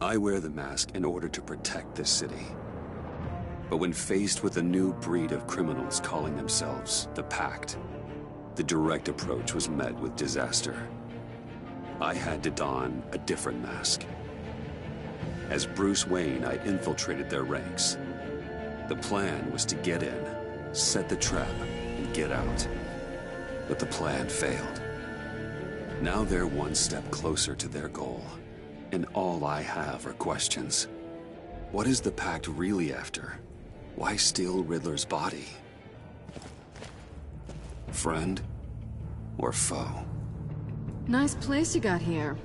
I wear the mask in order to protect this city. But when faced with a new breed of criminals calling themselves the Pact, the direct approach was met with disaster. I had to don a different mask. As Bruce Wayne, I infiltrated their ranks. The plan was to get in, set the trap, and get out. But the plan failed. Now they're one step closer to their goal, and all I have are questions. What is the Pact really after? Why steal Riddler's body? Friend or foe? Nice place you got here.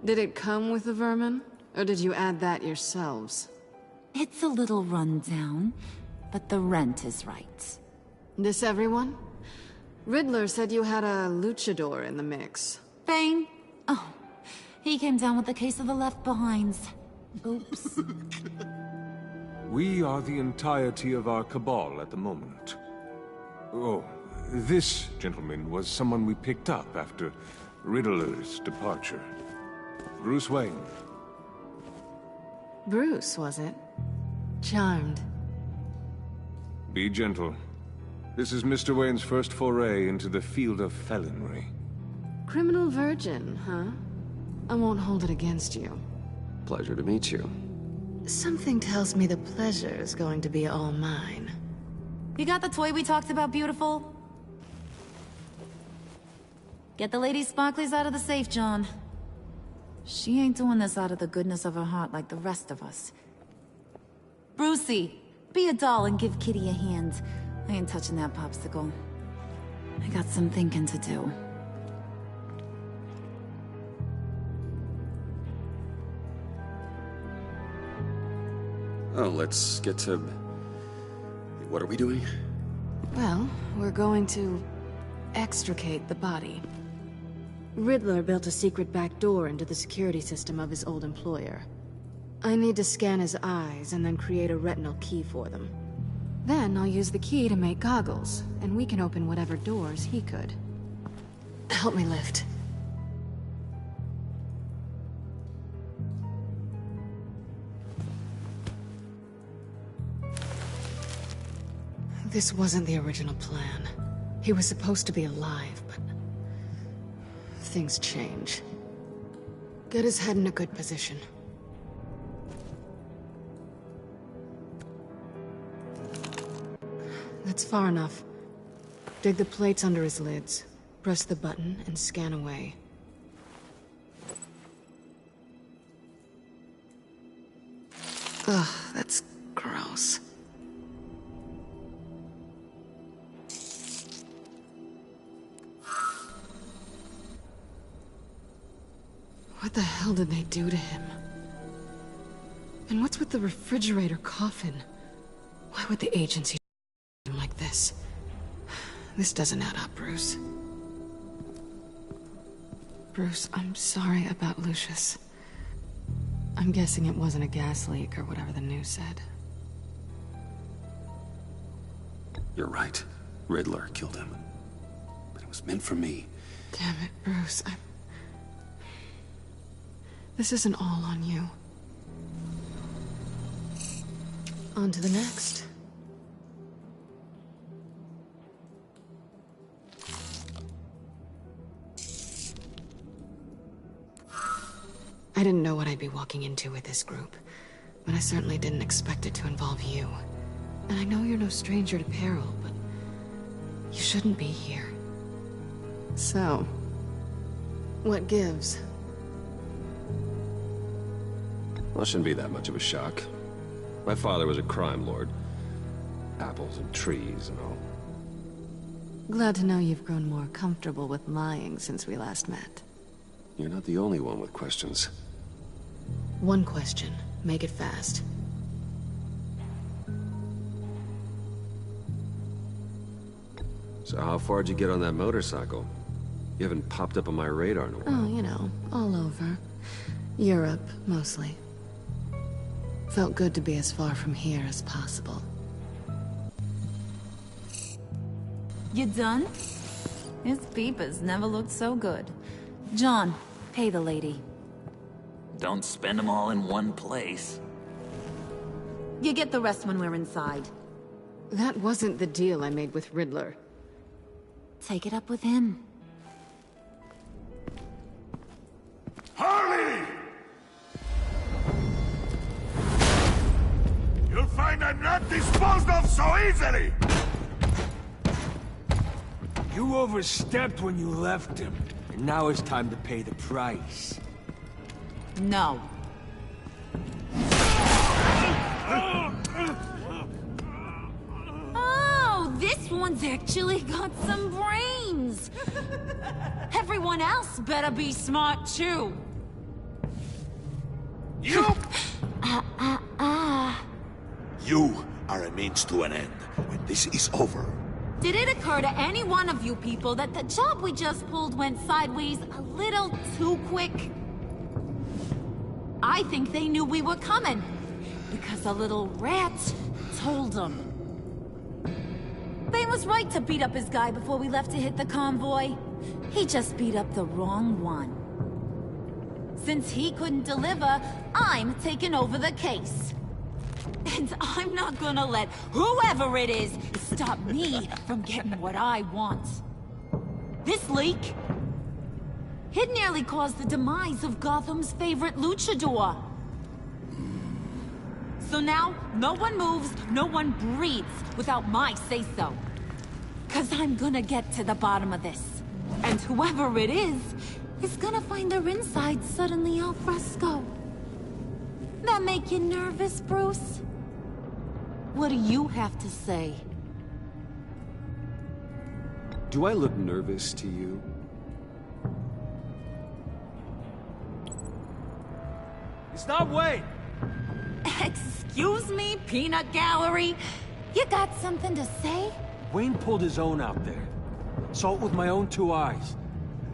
Did it come with the vermin, or did you add that yourselves? It's a little run down, but the rent is right. This everyone? Riddler said you had a luchador in the mix. Bane? Oh, he came down with a case of the left-behinds. Oops. We are the entirety of our cabal at the moment. Oh, this gentleman was someone we picked up after Riddler's departure. Bruce Wayne. Bruce, was it? Charmed. Be gentle. This is Mr. Wayne's first foray into the field of felonry. Criminal virgin, huh? I won't hold it against you. Pleasure to meet you. Something tells me the pleasure is going to be all mine. You got the toy we talked about, beautiful? Get the lady sparklies out of the safe, John. She ain't doing this out of the goodness of her heart like the rest of us. Brucey, be a doll and give Kitty a hand. I ain't touching that popsicle. I got some thinking to do. Oh, let's get to... What are we doing? Well, we're going to extricate the body. Riddler built a secret back door into the security system of his old employer. I need to scan his eyes and then create a retinal key for them. Then I'll use the key to make goggles, and we can open whatever doors he could. Help me lift. This wasn't the original plan. He was supposed to be alive, but... things change. Get his head in a good position. That's far enough. Dig the plates under his lids, press the button, and scan away. Ugh, that's gross. What the hell did they do to him? And what's with the refrigerator coffin? Why would the agency do him like this? This doesn't add up, Bruce. Bruce, I'm sorry about Lucius. I'm guessing it wasn't a gas leak or whatever the news said. You're right. Riddler killed him. But it was meant for me. Damn it, Bruce. This isn't all on you. On to the next. I didn't know what I'd be walking into with this group, but I certainly didn't expect it to involve you. And I know you're no stranger to peril, but you shouldn't be here. So, what gives? Well, it shouldn't be that much of a shock. My father was a crime lord. Apples and trees and all. Glad to know you've grown more comfortable with lying since we last met. You're not the only one with questions. One question. Make it fast. So how far'd you get on that motorcycle? You haven't popped up on my radar in a while. Oh, you know, all over. Europe, mostly. Felt good to be as far from here as possible. You done? His peepers never looked so good. John, pay the lady. Don't spend them all in one place. You get the rest when we're inside. That wasn't the deal I made with Riddler. Take it up with him. Harley! You'll find I'm not disposed of so easily! You overstepped when you left him, and now it's time to pay the price. No. Oh, this one's actually got some brains. Everyone else better be smart too. You! You are a means to an end. When this is over, Did it occur to any one of you people that the job we just pulled went sideways a little too quick? I think they knew we were coming, because a little rat told them. Bane was right to beat up his guy before we left to hit the convoy. He just beat up the wrong one. Since he couldn't deliver, I'm taking over the case. And I'm not gonna let whoever it is stop me from getting what I want. This leak, it nearly caused the demise of Gotham's favorite luchador. So now, no one moves, no one breathes without my say-so. 'Cause I'm gonna get to the bottom of this. And whoever it is gonna find their insides suddenly al fresco. That make you nervous, Bruce? What do you have to say? Do I look nervous to you? Stop, wait! Excuse me, peanut gallery? You got something to say? Wayne pulled his own out there. Saw it with my own 2 eyes.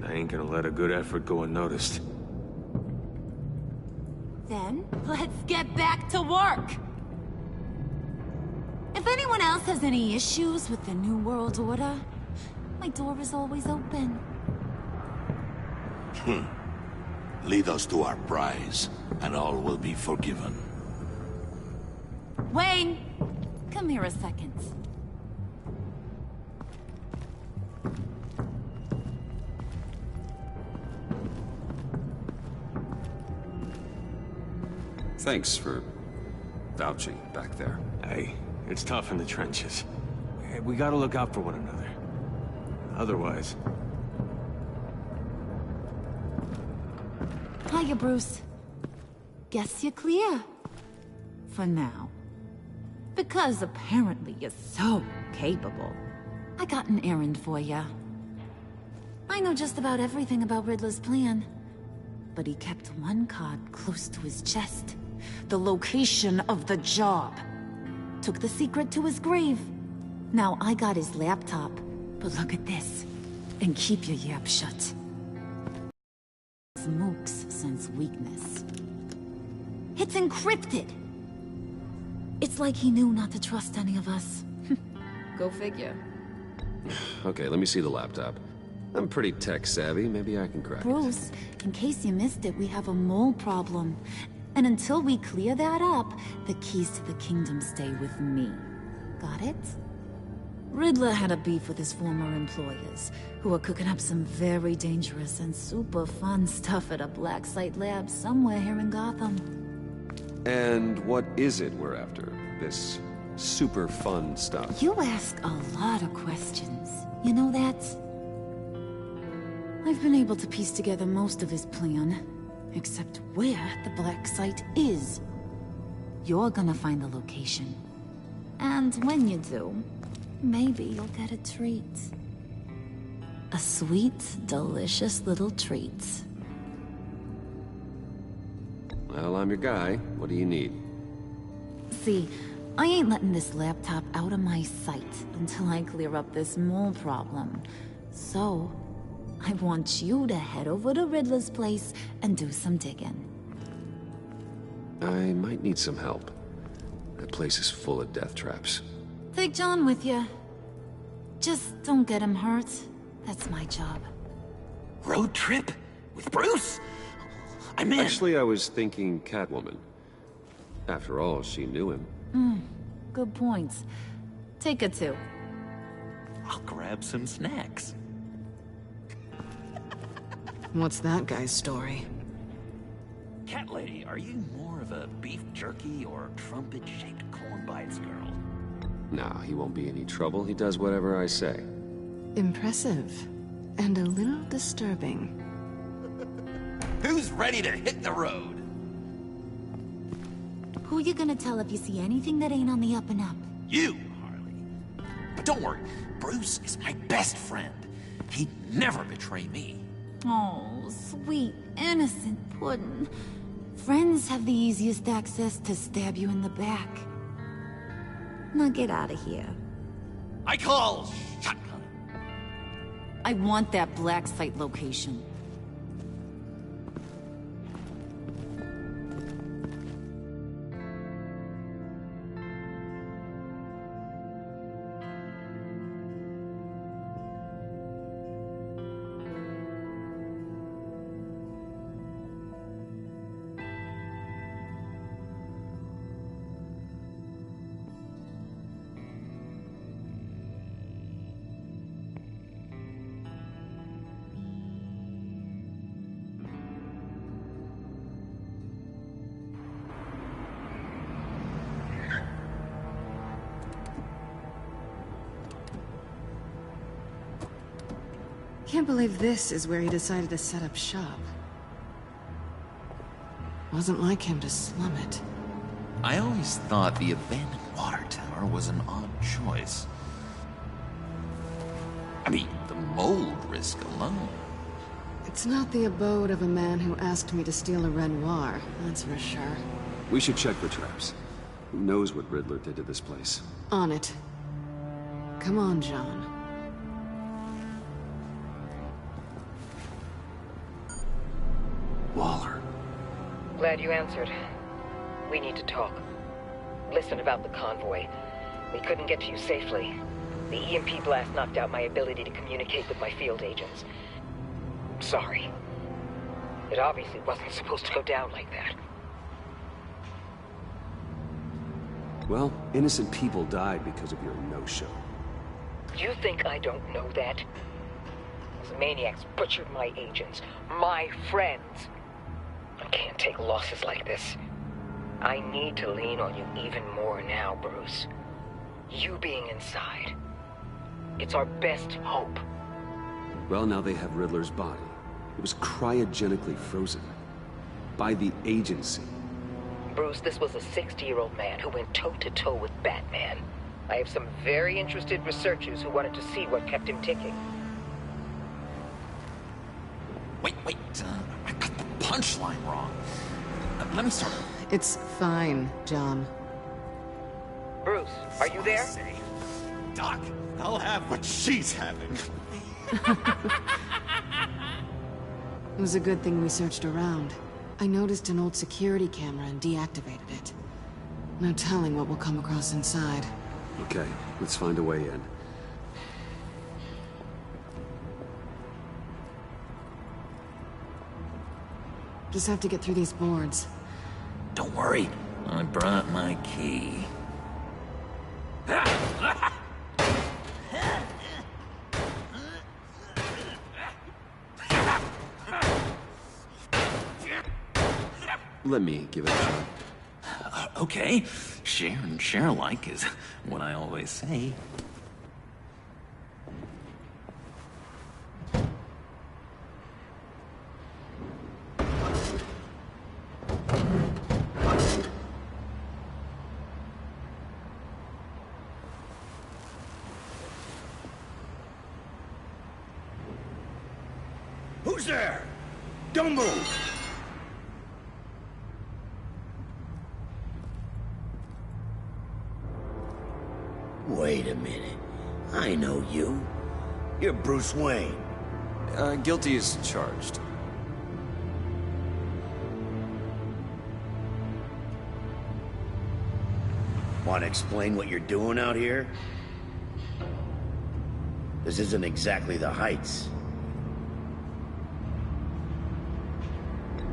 I ain't gonna let a good effort go unnoticed. Then, let's get back to work. If anyone else has any issues with the New World Order, my door is always open. lead us to our prize, and all will be forgiven. Wayne, come here a second. Thanks for vouching back there. Hey, it's tough in the trenches. Hey, we gotta look out for one another. Otherwise... Hiya, Bruce. Guess you're clear. For now. Because apparently you're so capable. I got an errand for ya. I know just about everything about Riddler's plan. But he kept one card close to his chest. The location of the job. Took the secret to his grave. Now I got his laptop. But look at this. And keep your yap shut. Mooks sense weakness. It's encrypted. It's like he knew not to trust any of us. Go figure. Okay, let me see the laptop. I'm pretty tech savvy, maybe I can crack it. Bruce, in case you missed it, we have a mole problem. And until we clear that up, the keys to the kingdom stay with me. Got it? Riddler had a beef with his former employers, who were cooking up some very dangerous and super fun stuff at a black site lab somewhere here in Gotham. And what is it we're after? This super fun stuff? You ask a lot of questions. You know that? I've been able to piece together most of his plan, except where the black site is. You're gonna find the location. And when you do, maybe you'll get a treat. A sweet, delicious little treat. Well, I'm your guy. What do you need? See, I ain't letting this laptop out of my sight until I clear up this mole problem. So, I want you to head over to Riddler's place and do some digging. I might need some help. That place is full of death traps. Take John with you. Just don't get him hurt. That's my job. Road trip? With Bruce? I'm in. Actually, I was thinking Catwoman. After all, she knew him. Good points. Take her to. I'll grab some snacks. What's that guy's story? Cat lady, are you more of a beef jerky or trumpet-shaped corn bites girl? Nah, he won't be any trouble. He does whatever I say. Impressive. And a little disturbing. Who's ready to hit the road? Who you gonna tell if you see anything that ain't on the up and up? You, Harley. But don't worry, Bruce is my best friend. He'd never betray me. Oh, sweet, innocent puddin'. Friends have the easiest access to stab you in the back. Now get out of here. I call shotgun. I want that black site location. Can't believe this is where he decided to set up shop. Wasn't like him to slum it. I always thought the abandoned water tower was an odd choice. I mean, the mold risk alone. It's not the abode of a man who asked me to steal a Renoir, that's for sure. We should check for traps. Who knows what Riddler did to this place? On it. Come on, John. Waller. Glad you answered. We need to talk. Listen about the convoy. We couldn't get to you safely. The EMP blast knocked out my ability to communicate with my field agents. Sorry. It obviously wasn't supposed to go down like that. Well, innocent people died because of your no-show. You think I don't know that? Those maniacs butchered my agents, my friends. I can't take losses like this. I need to lean on you even more now, Bruce. You being inside. It's our best hope. Well, now they have Riddler's body. It was cryogenically frozen. By the agency. Bruce, this was a 60-year-old man who went toe-to-toe with Batman. I have some very interested researchers who wanted to see what kept him ticking. Wait, I got the punchline wrong. Let me start. It's fine, John. Bruce, are you there? Doc, I'll have what she's having. It was a good thing we searched around. I noticed an old security camera and deactivated it. No telling what we'll come across inside. Okay, let's find a way in. Just have to get through these boards. Don't worry, I brought my key. Let me give it a shot. Okay, share and share alike is what I always say. Who's there? Don't move! Wait a minute. I know you. You're Bruce Wayne. Guilty as charged. Want to explain what you're doing out here? This isn't exactly the Heights.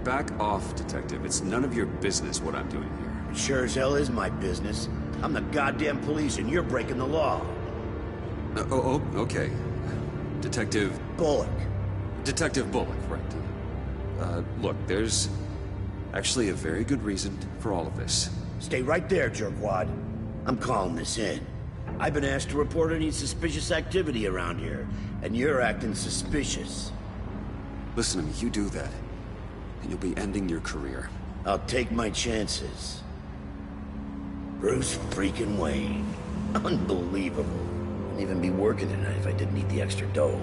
Back off, Detective. It's none of your business what I'm doing here. It sure as hell is my business. I'm the goddamn police and you're breaking the law. Okay. Detective... Bullock. Detective Bullock, right. Look, there's actually a very good reason for all of this. Stay right there, jerkwad. I'm calling this in. I've been asked to report any suspicious activity around here, and you're acting suspicious. Listen to me, you do that, and you'll be ending your career. I'll take my chances. Bruce freaking Wayne. Unbelievable. Wouldn't even be working tonight if I didn't need the extra dough.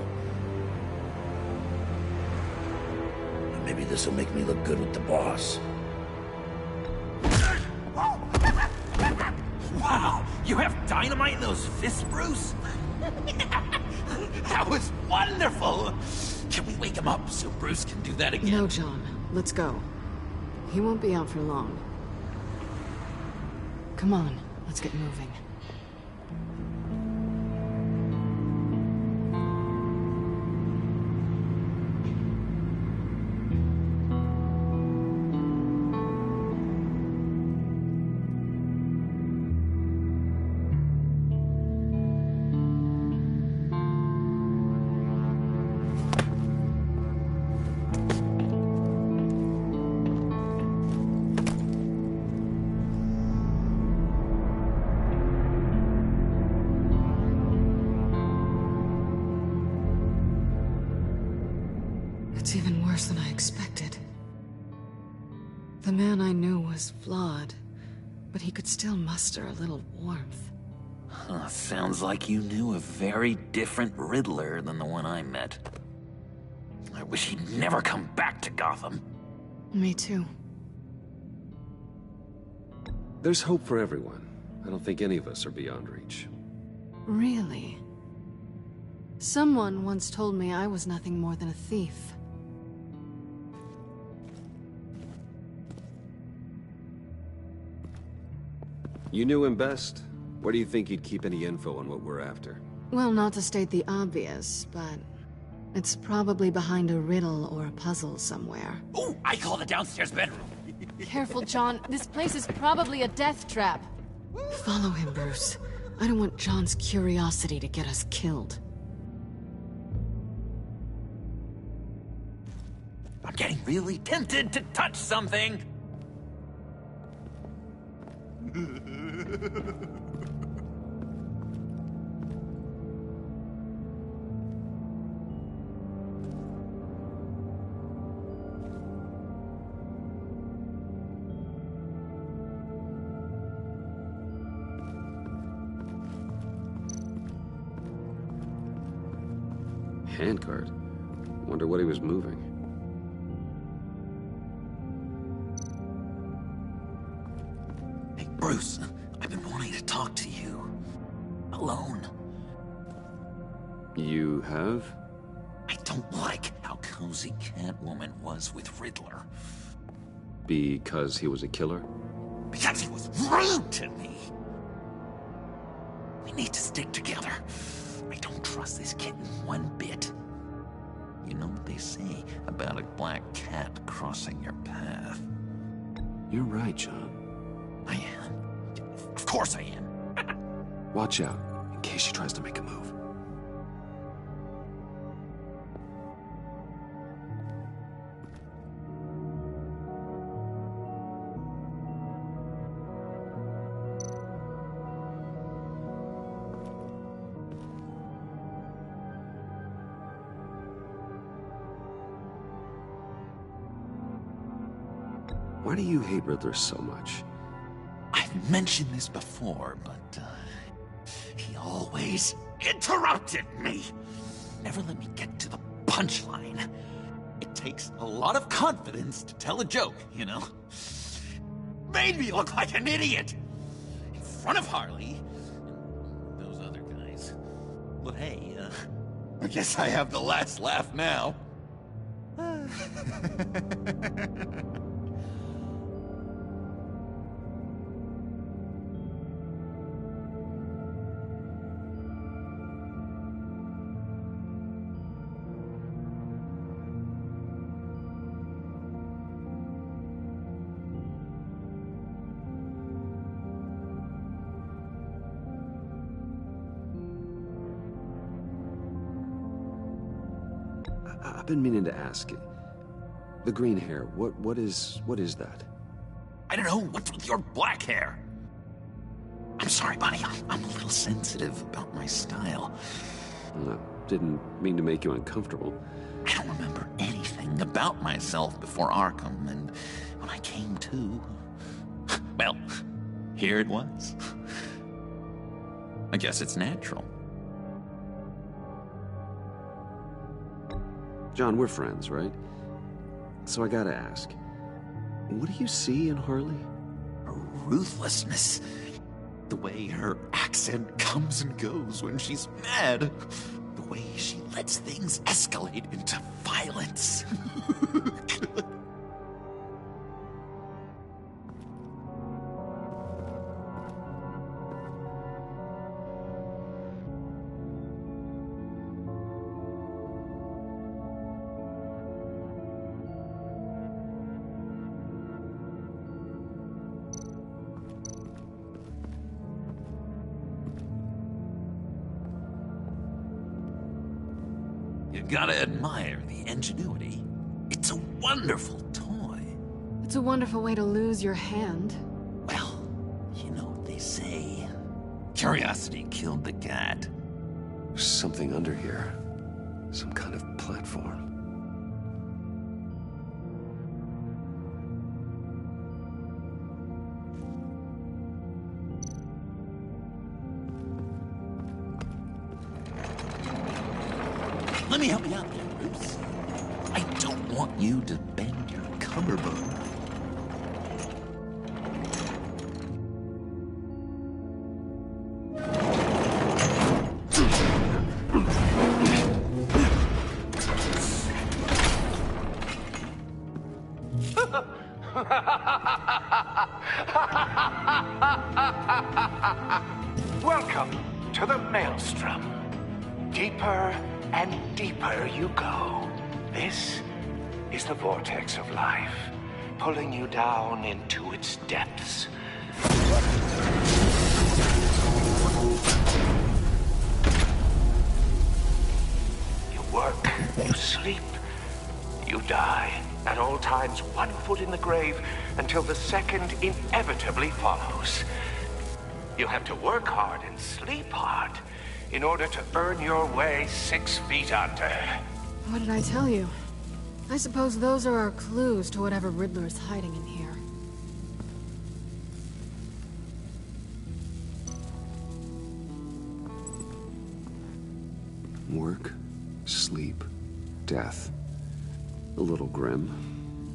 But maybe this'll make me look good with the boss. Wow, you have dynamite in those fists, Bruce? That was wonderful! Can we wake him up so Bruce can do that again? No, John. Let's go. He won't be out for long. Come on, let's get moving. It's even worse than I expected. The man I knew was flawed, but he could still muster a little warmth. Sounds like you knew a very different Riddler than the one I met. I wish he'd never come back to Gotham. Me too. There's hope for everyone. I don't think any of us are beyond reach. Really? Someone once told me I was nothing more than a thief. You knew him best. Where do you think he'd keep any info on what we're after? Well, not to state the obvious, but it's probably behind a riddle or a puzzle somewhere. Ooh, I call the downstairs bedroom. Careful, John. This place is probably a death trap. Follow him, Bruce. I don't want John's curiosity to get us killed. I'm getting really tempted to touch something. Handcart. Wonder what he was moving. Hey, Bruce, I've been wanting to talk to you. Alone. You have? I don't like how cozy Catwoman was with Riddler. Because he was a killer? Because he was rude to me. We need to stick together. I don't trust this kitten one bit. You know what they say about a black cat crossing your path? You're right, John. I am. Of course I am. Watch out, in case she tries to make a move. Why do you hate Riddler so much? I've mentioned this before, but he always interrupted me. Never let me get to the punchline. It takes a lot of confidence to tell a joke, you know? Made me look like an idiot in front of Harley and those other guys. But hey, I guess I have the last laugh now. I've been meaning to ask you. The green hair, what is that? I don't know, what's with your black hair? I'm sorry, buddy, I'm a little sensitive about my style. I didn't mean to make you uncomfortable. I don't remember anything about myself before Arkham, and when I came to, well, here it was. I guess it's natural. John, we're friends, right? So I gotta ask, what do you see in Harley? Her ruthlessness. The way her accent comes and goes when she's mad. The way she lets things escalate into violence. You gotta admire the ingenuity. It's a wonderful toy. It's a wonderful way to lose your hand. Well, you know what they say. Curiosity killed the cat. There's something under here. Some kind of platform. Let me help you out there, Bruce. I don't want you to bend your cummerbund. Welcome to the Maelstrom. Deeper and deeper you go. This is the vortex of life, pulling you down into its depths. You work, you sleep, you die. At all times, 1 foot in the grave until the second inevitably follows. You have to work hard and sleep hard in order to earn your way 6 feet under. What did I tell you? I suppose those are our clues to whatever Riddler's hiding in here. Work, sleep, death. A little grim.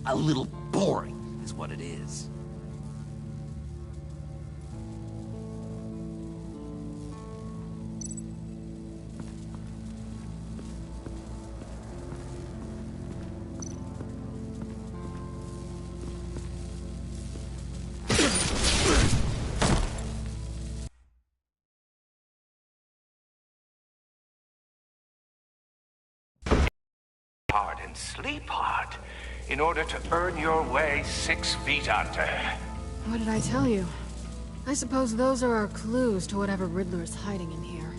A little boring is what it is. Hard and sleep hard in order to earn your way 6 feet under. What did I tell you? I suppose those are our clues to whatever Riddler's hiding in here.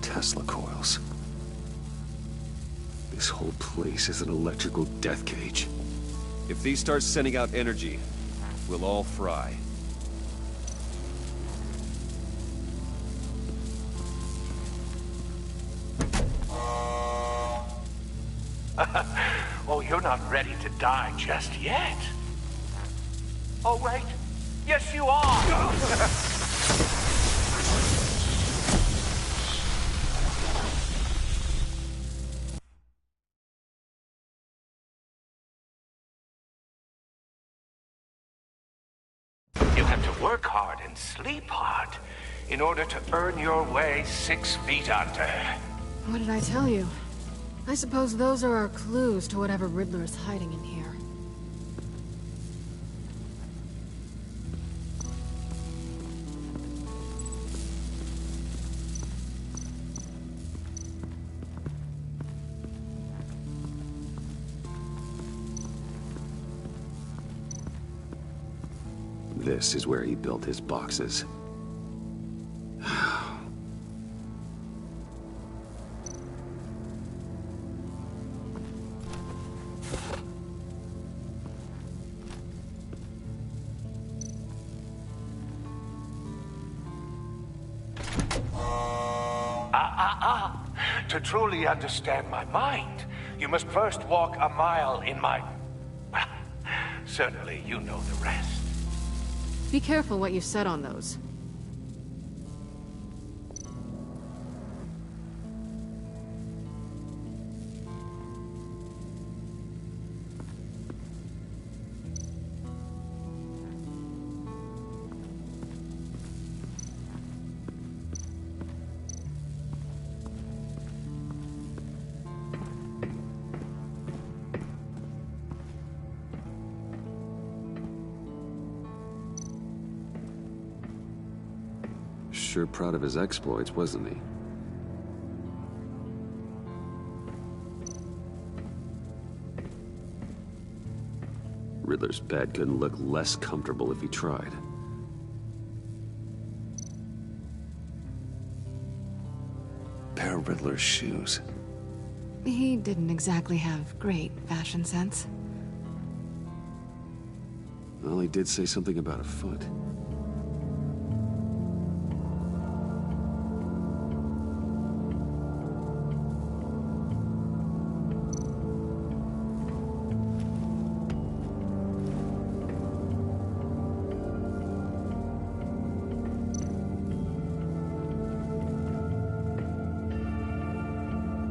Tesla coils. This whole place is an electrical death cage. If these start sending out energy, we'll all fry. Oh, you're not ready to die just yet. Oh, wait. Yes, you are! You have to work hard and sleep hard in order to earn your way 6 feet under. What did I tell you? I suppose those are our clues to whatever Riddler's hiding in here. This is where he built his boxes. To truly understand my mind, you must first walk a mile in my... Well, certainly you know the rest. Be careful what you set on those. Sure proud of his exploits, wasn't he? Riddler's bed couldn't look less comfortable if he tried. Pair of Riddler's shoes. He didn't exactly have great fashion sense. Well, he did say something about a foot.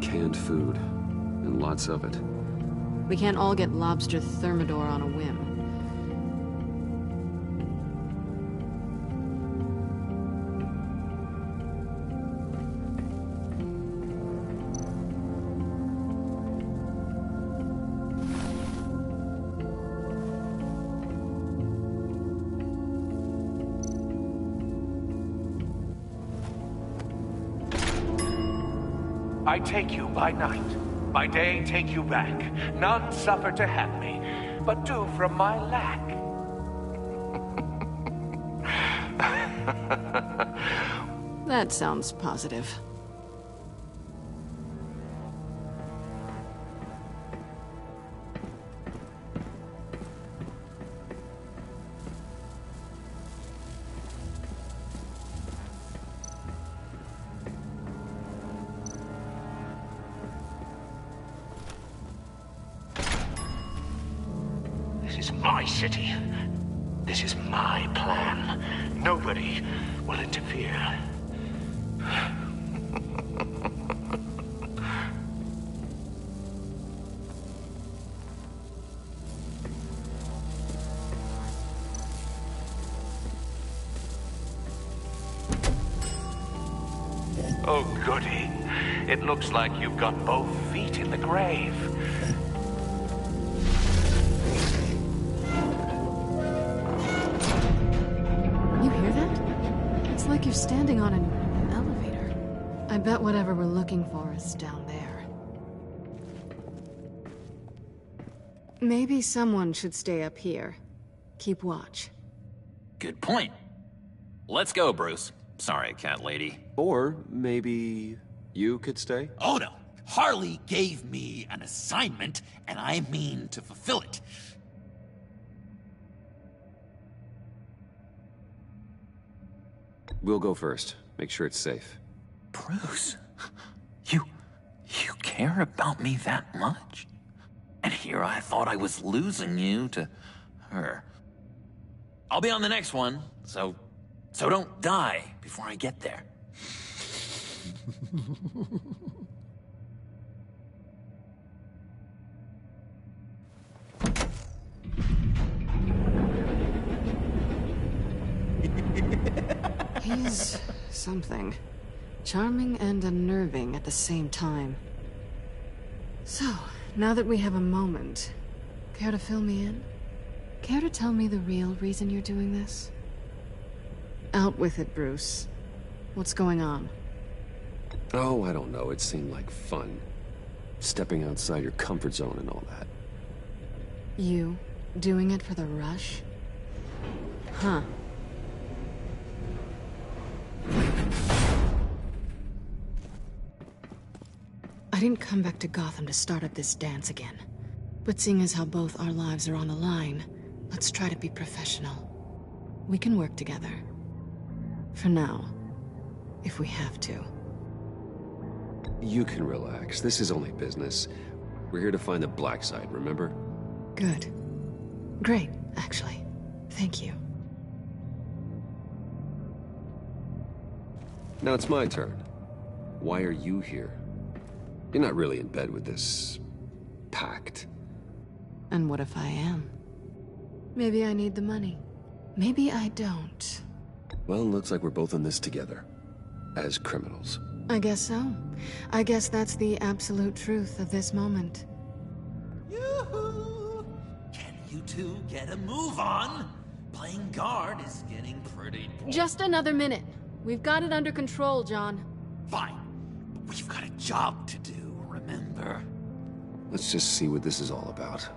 Canned food, and lots of it. We can't all get lobster thermidor on a whim. I take you by night, by day take you back. None suffer to have me, but do from my lack. That sounds positive. This is my city. This is my plan. Nobody will interfere. Oh, goody. It looks like you've got both feet in the grave. You hear that? It's like you're standing on an elevator. I bet whatever we're looking for is down there. Maybe someone should stay up here. Keep watch. Good point. Let's go, Bruce. Sorry, cat lady. Or maybe you could stay? Oh no. Harley gave me an assignment, and I mean to fulfill it. We'll go first. Make sure it's safe. Bruce, you care about me that much? And here I thought I was losing you to her. I'll be on the next one, so don't die before I get there. He's something. Charming and unnerving at the same time. So, now that we have a moment, care to fill me in? Care to tell me the real reason you're doing this? Out with it, Bruce. What's going on? Oh, I don't know. It seemed like fun. Stepping outside your comfort zone and all that. You doing it for the rush? Huh. I didn't come back to Gotham to start up this dance again. But seeing as how both our lives are on the line, let's try to be professional. We can work together. For now. If we have to. You can relax. This is only business. We're here to find the black site, remember? Good. Great, actually. Thank you. Now it's my turn. Why are you here? You're not really in bed with this... pact. And what if I am? Maybe I need the money. Maybe I don't. Well, looks like we're both in this together. As criminals. I guess so. I guess that's the absolute truth of this moment. Yoo-hoo! Can you two get a move on? Playing guard is getting pretty boring. Just another minute. We've got it under control, John. Fine. But we've got a job to do, remember? Let's just see what this is all about.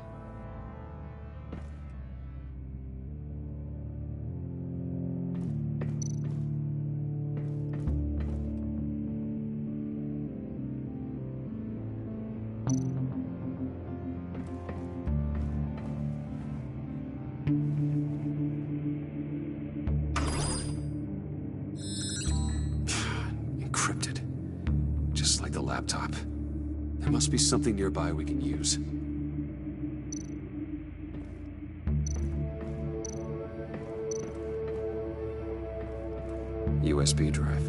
Encrypted. Just like the laptop. There must be something nearby we can use. USB drive.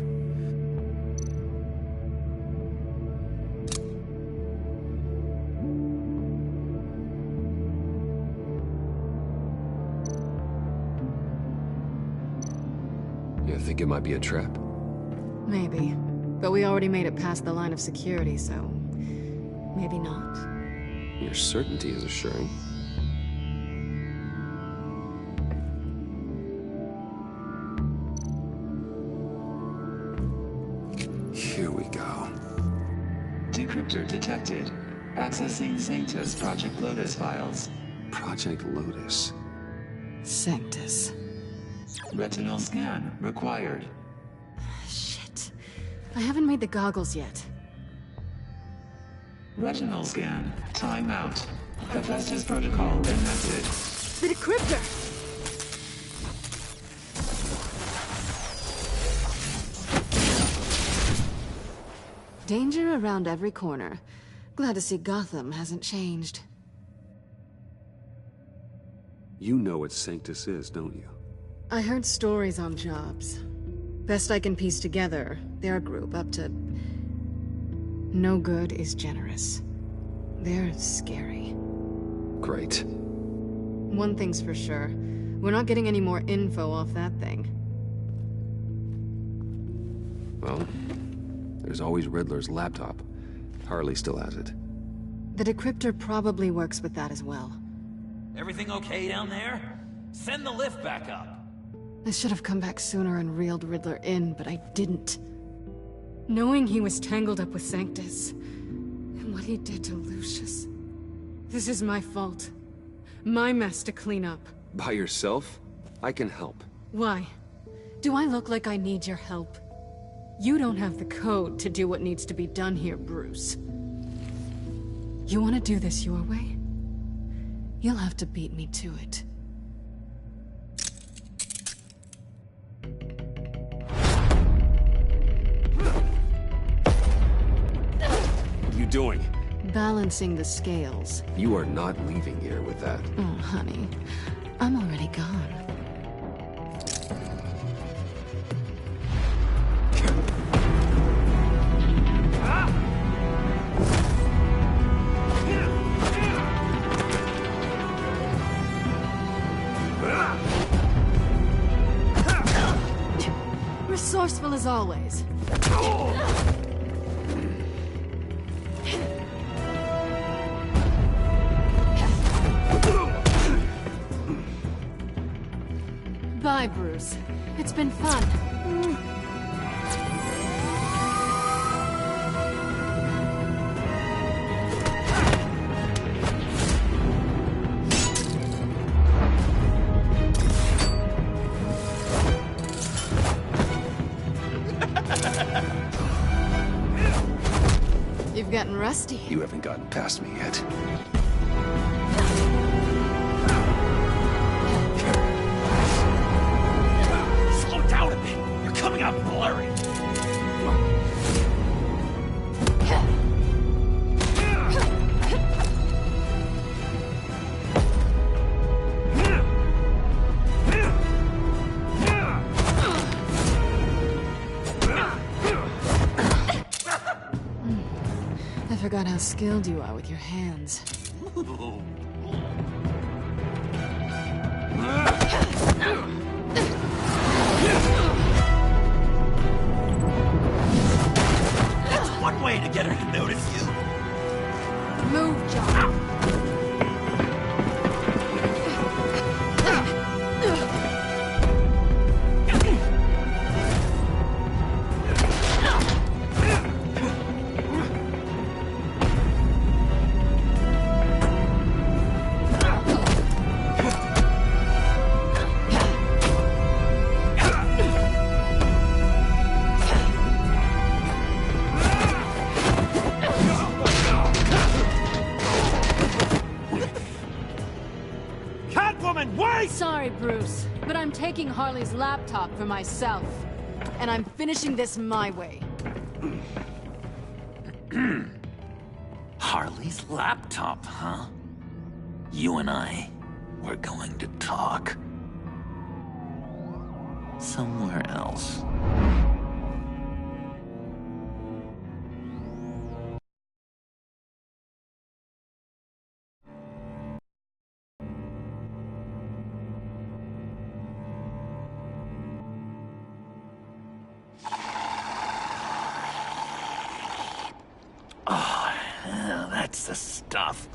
You think it might be a trap? Maybe. But we already made it past the line of security, so... maybe not. Your certainty is assuring. Here we go. Decryptor detected. Accessing Sanctus Project Lotus files. Project Lotus. Sanctus. Retinal scan required. Shit. I haven't made the goggles yet. Retinal scan. Timeout. Hephaestus protocol enacted. The decryptor! Danger around every corner. Glad to see Gotham hasn't changed. You know what Sanctus is, don't you? I heard stories on jobs. Best I can piece together, they're a group up to... no good is generous. They're scary. Great. One thing's for sure. We're not getting any more info off that thing. Well, there's always Riddler's laptop. Harley still has it. The decryptor probably works with that as well. Everything okay down there? Send the lift back up. I should have come back sooner and reeled Riddler in, but I didn't. Knowing he was tangled up with Sanctus, and what he did to Lucius. This is my fault. My mess to clean up. By yourself? I can help. Why? Do I look like I need your help? You don't have the code to do what needs to be done here, Bruce. You want to do this your way? You'll have to beat me to it. What are you doing? Balancing the scales. You are not leaving here with that. Oh, honey. I'm already gone. Resourceful as always. Bye, Bruce. It's been fun. rusty. You haven't gotten past me yet. Slow down a bit. You're coming out blurry. I forgot how skilled you are with your hands. That's one way to get her to notice you. Move, John. Sorry, Bruce, but I'm taking Harley's laptop for myself. And I'm finishing this my way. Harley's laptop, huh? You and I, we're going to talk. Somewhere else. Oh, yeah, that's the stuff.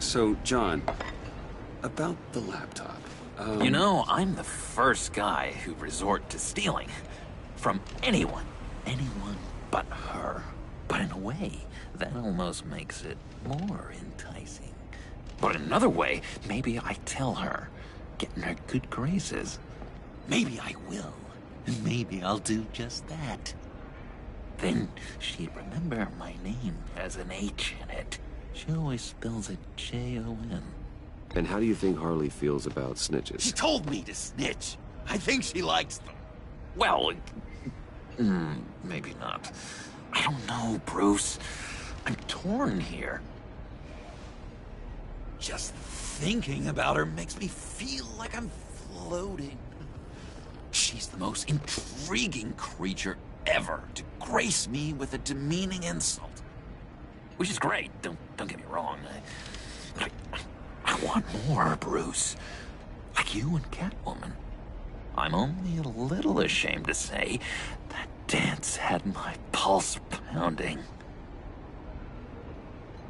So, John, about the laptop. You know, I'm the first guy who'd resort to stealing. From anyone. Anyone but her. But in a way, that almost makes it more enticing. But in another way, maybe I tell her, get in her good graces. Maybe I will. And maybe I'll do just that. Then she'd remember my name has an H in it. She always spells it Jon. And how do you think Harley feels about snitches? She told me to snitch. I think she likes them. Well, maybe not. I don't know, Bruce. I'm torn here. Just thinking about her makes me feel like I'm floating. She's the most intriguing creature ever to grace me with a demeaning insult. Which is great, don't get me wrong. I want more, Bruce. Like you and Catwoman. I'm only a little ashamed to say that dance had my pulse pounding.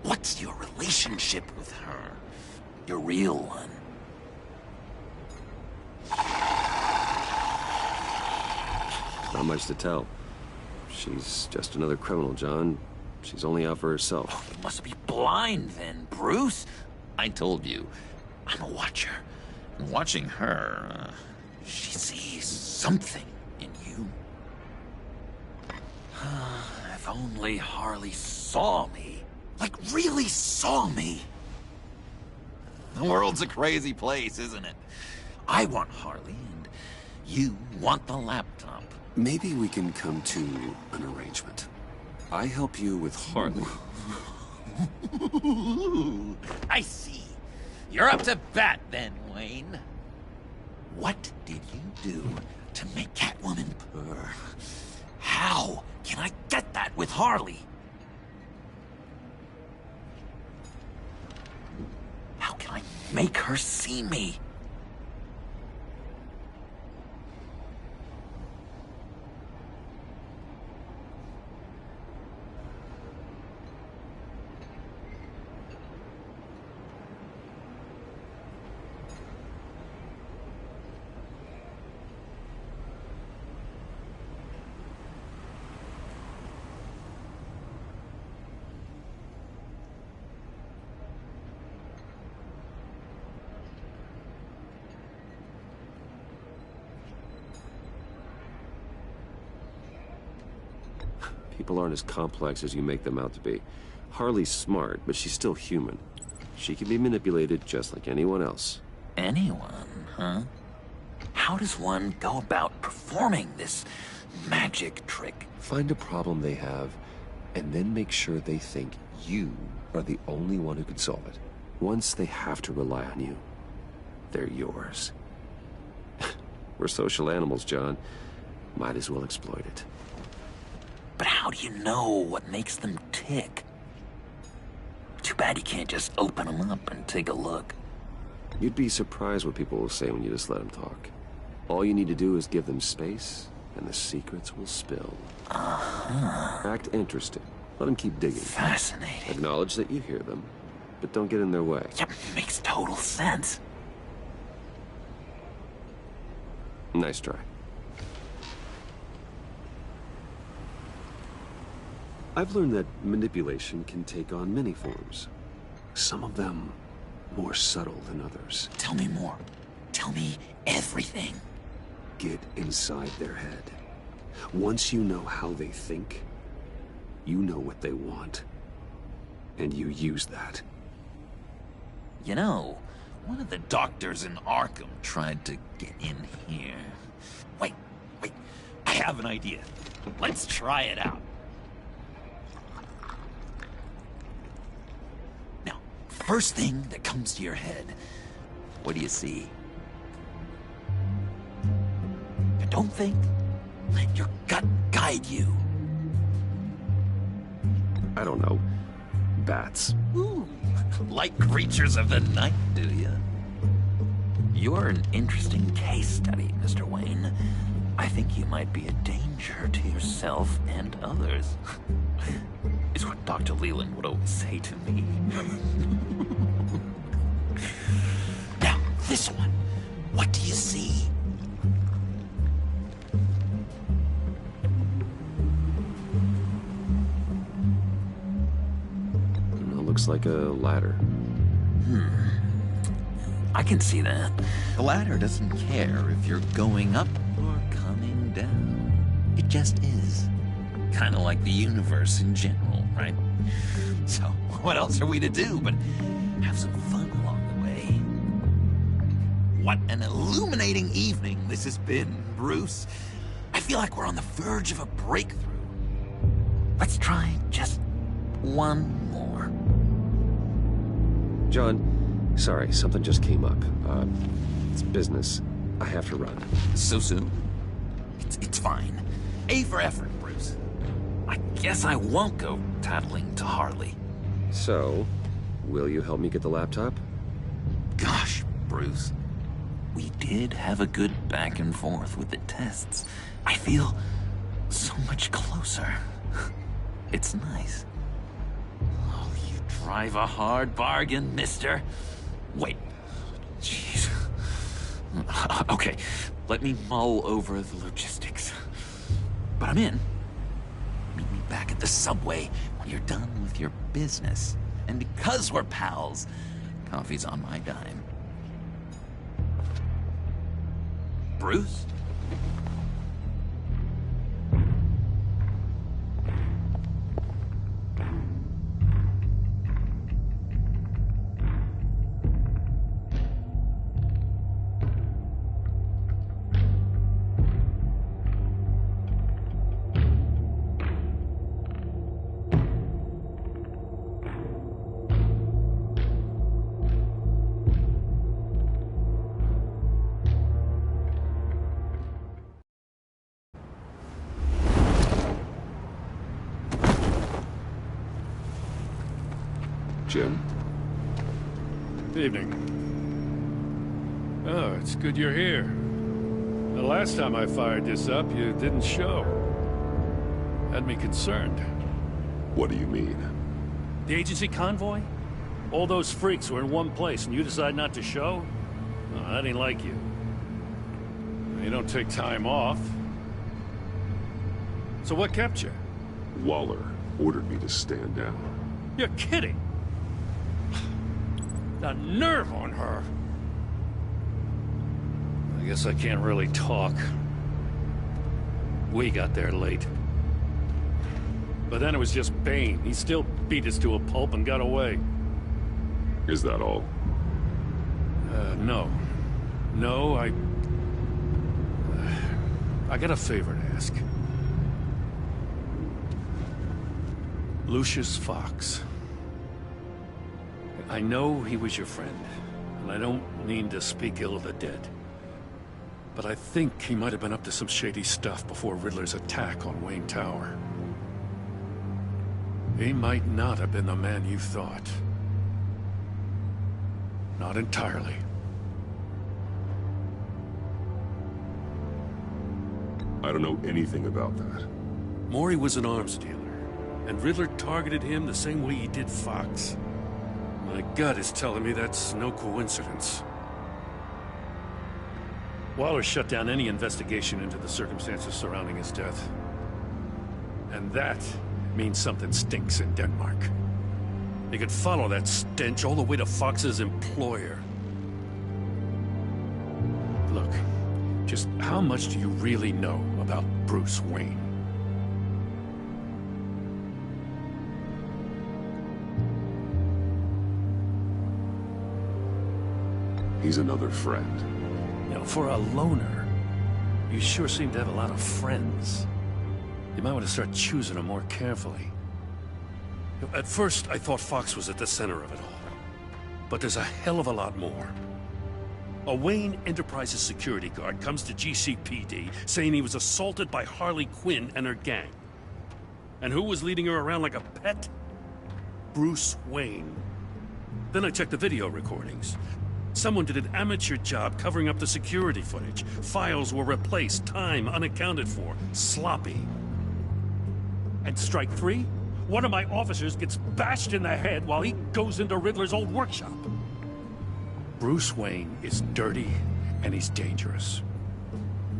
What's your relationship with her? Your real one? Not much to tell. She's just another criminal, John. She's only out for herself. Oh, you must be blind then, Bruce. I told you, I'm a watcher. And watching her, she sees something in you. If only Harley saw me. Like, really saw me. The world's a crazy place, isn't it? I want Harley, and you want the laptop. Maybe we can come to an arrangement. I help you with Harley. I see. You're up to bat then, Wayne. What did you do to make Catwoman purr? How can I get that with Harley? How can I make her see me? People aren't as complex as you make them out to be. Harley's smart, but she's still human. She can be manipulated just like anyone else. Anyone, huh? How does one go about performing this magic trick? Find a problem they have, and then make sure they think you are the only one who can solve it. Once they have to rely on you, they're yours. We're social animals, John. Might as well exploit it. But how do you know what makes them tick? Too bad you can't just open them up and take a look. You'd be surprised what people will say when you just let them talk. All you need to do is give them space, and the secrets will spill. Act interested. Let them keep digging. Fascinating. Acknowledge that you hear them, but don't get in their way. Yep, makes total sense. Nice try. I've learned that manipulation can take on many forms. Some of them more subtle than others. Tell me more. Tell me everything. Get inside their head. Once you know how they think, you know what they want. And you use that. You know, one of the doctors in Arkham tried to get in here. Wait. I have an idea. Let's try it out. Now, first thing that comes to your head, what do you see? Don't think. Let your gut guide you. I don't know. Bats. Ooh, like creatures of the night, do you? You're an interesting case study, Mr. Wayne. I think you might be a danger to yourself and others. It's what Dr. Leland would always say to me. Now, this one. What do you see? Looks like a ladder. I can see that. The ladder doesn't care if you're going up or coming down. It just is. Kind of like the universe in general, right? So, what else are we to do but have some fun along the way? What an illuminating evening this has been, Bruce. I feel like we're on the verge of a breakthrough. Let's try just one more. John, sorry, something just came up. It's business. I have to run. So soon? It's fine. A for effort, Bruce. I guess I won't go tattling to Harley. So, will you help me get the laptop? Gosh, Bruce. We did have a good back and forth with the tests. I feel so much closer. It's nice. Drive a hard bargain, mister. Wait. Jeez. Okay, let me mull over the logistics. But I'm in. Meet me back at the subway when you're done with your business. And because we're pals, coffee's on my dime. Bruce? Jim? Evening. Oh, it's good you're here. The last time I fired this up, you didn't show. Had me concerned. What do you mean? The agency convoy? All those freaks were in one place and you decide not to show? Oh, that ain't like you. You don't take time off. So what kept you? Waller ordered me to stand down. You're kidding! The nerve on her! I guess I can't really talk. We got there late. But then it was just Bane. He still beat us to a pulp and got away. Is that all? No. No, I got a favor to ask. Lucius Fox. I know he was your friend, and I don't mean to speak ill of the dead. But I think he might have been up to some shady stuff before Riddler's attack on Wayne Tower. He might not have been the man you thought. Not entirely. I don't know anything about that. Maury was an arms dealer, and Riddler targeted him the same way he did Fox. My gut is telling me that's no coincidence. Waller shut down any investigation into the circumstances surrounding his death. And that means something stinks in Denmark. You could follow that stench all the way to Fox's employer. Look, just how much do you really know about Bruce Wayne? He's another friend. You know, for a loner, you sure seem to have a lot of friends. You might want to start choosing them more carefully. You know, at first, I thought Fox was at the center of it all. But there's a hell of a lot more. A Wayne Enterprises security guard comes to GCPD saying he was assaulted by Harley Quinn and her gang. And who was leading her around like a pet? Bruce Wayne. Then I checked the video recordings. Someone did an amateur job covering up the security footage. Files were replaced, time unaccounted for, sloppy. And strike three? One of my officers gets bashed in the head while he goes into Riddler's old workshop. Bruce Wayne is dirty and he's dangerous.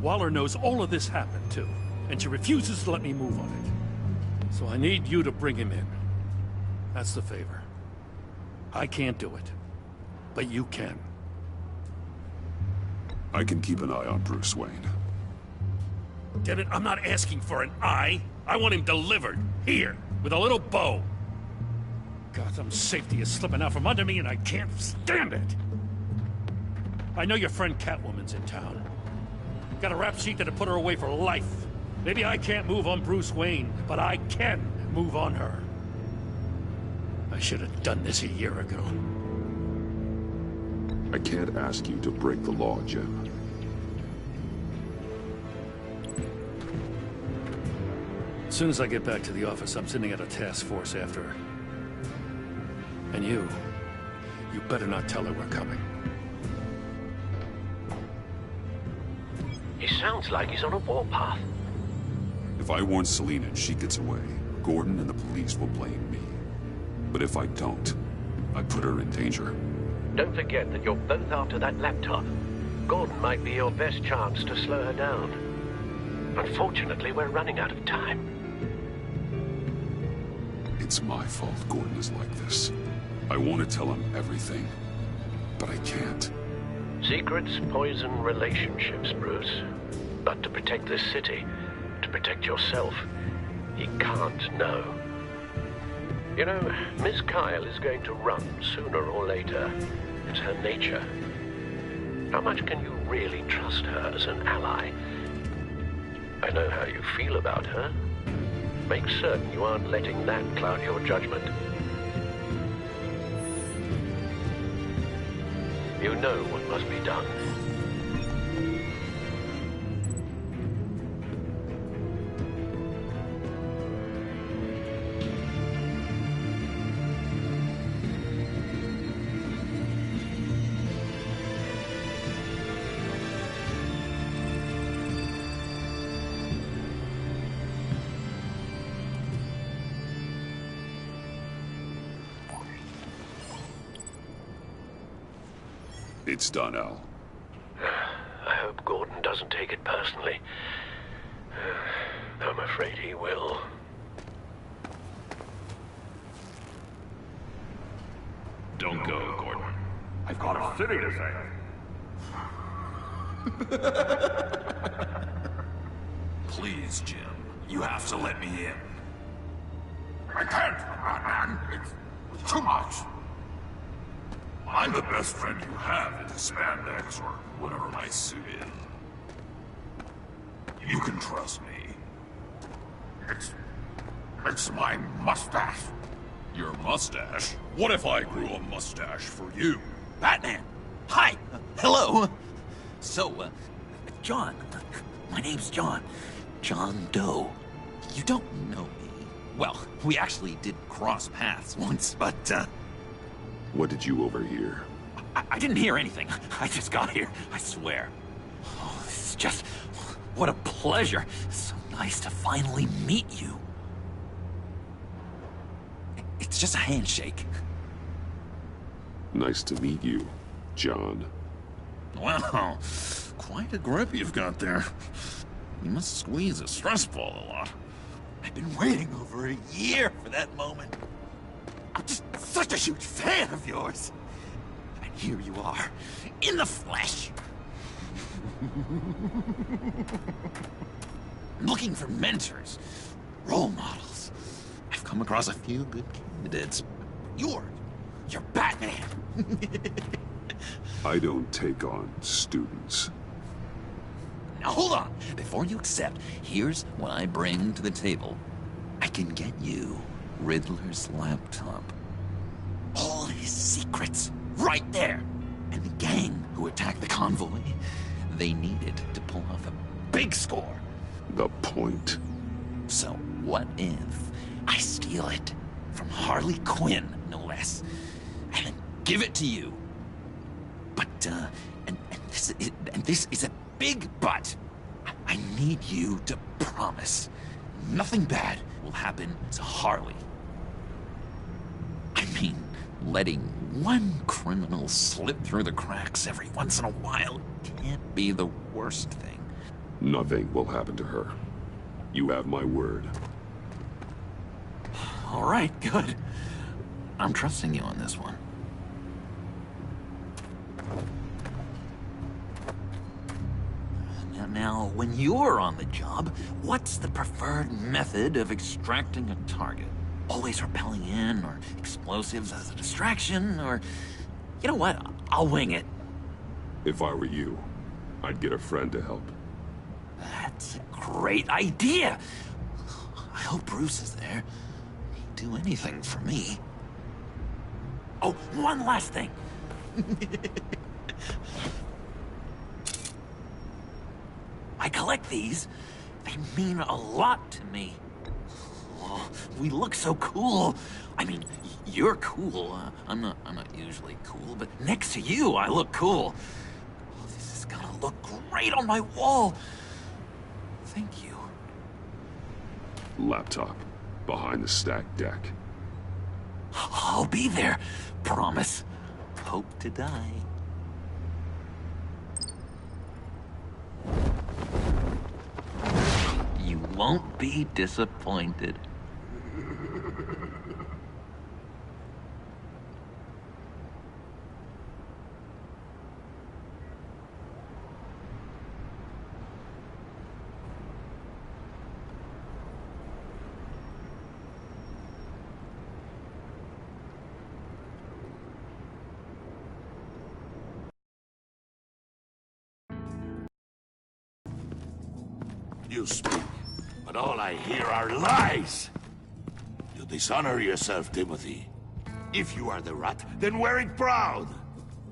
Waller knows all of this happened too, and she refuses to let me move on it. So I need you to bring him in. That's the favor. I can't do it. But you can. I can keep an eye on Bruce Wayne. Damn it, I'm not asking for an eye. I want him delivered. Here, with a little bow. Gotham's safety is slipping out from under me and I can't stand it. I know your friend Catwoman's in town. Got a rap sheet that'd put her away for life. Maybe I can't move on Bruce Wayne, but I can move on her. I should have done this a year ago. I can't ask you to break the law, Jim. As soon as I get back to the office, I'm sending out a task force after her. And you better not tell her we're coming. He sounds like he's on a warpath. If I warn Selina and she gets away, Gordon and the police will blame me. But if I don't, I put her in danger. Don't forget that you're both after that laptop. Gordon might be your best chance to slow her down. Unfortunately, we're running out of time. It's my fault Gordon is like this. I want to tell him everything, but I can't. Secrets poison relationships, Bruce. But to protect this city, to protect yourself, he can't know. You know, Miss Kyle is going to run sooner or later. It's her nature. How much can you really trust her as an ally? I know how you feel about her. Make certain you aren't letting that cloud your judgment. You know what must be done. It's done, Al. I hope Gordon doesn't take it personally. I'm afraid he will. Don't go, Gordon. I've got a city to save. Please, Jim. You have to let me in. I can't, man. It's too much. I'm the best friend you have in the spandex or whatever my suit is. You can trust me. It's my mustache. Your mustache? What if I grew a mustache for you? Batman! Hi! Hello! So, John. My name's John. John Doe. You don't know me. Well, we actually did cross paths once, but, What did you overhear? I didn't hear anything. I just got here, I swear. Oh, this is just... what a pleasure. So nice to finally meet you. It's just a handshake. Nice to meet you, John. Wow, quite a grip you've got there. You must squeeze a stress ball a lot. I've been waiting over a year for that moment. I'm just such a huge fan of yours. And here you are, in the flesh. I'm looking for mentors, role models. I've come across a few good candidates. You're Batman. I don't take on students. Now hold on. Before you accept, here's what I bring to the table. I can get you Riddler's laptop. All his secrets, right there. And the gang who attacked the convoy, they needed to pull off a big score. The point. So what if I steal it from Harley Quinn, no less, and then give it to you? But, and this is a big but. I need you to promise nothing bad will happen to Harley. I mean, letting one criminal slip through the cracks every once in a while can't be the worst thing. Nothing will happen to her. You have my word. All right, good. I'm trusting you on this one. Now, when you're on the job, what's the preferred method of extracting a target? Always rappelling in, or explosives as a distraction, or... You know what? I'll wing it. If I were you, I'd get a friend to help. That's a great idea! I hope Bruce is there. He'd do anything for me. Oh, one last thing. I collect these. They mean a lot to me. Oh, we look so cool. I mean, you're cool. I'm not usually cool, but next to you, I look cool. Oh, this is gonna look great on my wall. Thank you. Laptop. Behind the stacked deck. I'll be there. Promise. Hope to die. You won't be disappointed. You speak, but all I hear are lies. You dishonor yourself, Timothy. If you are the rat, then wear it proud.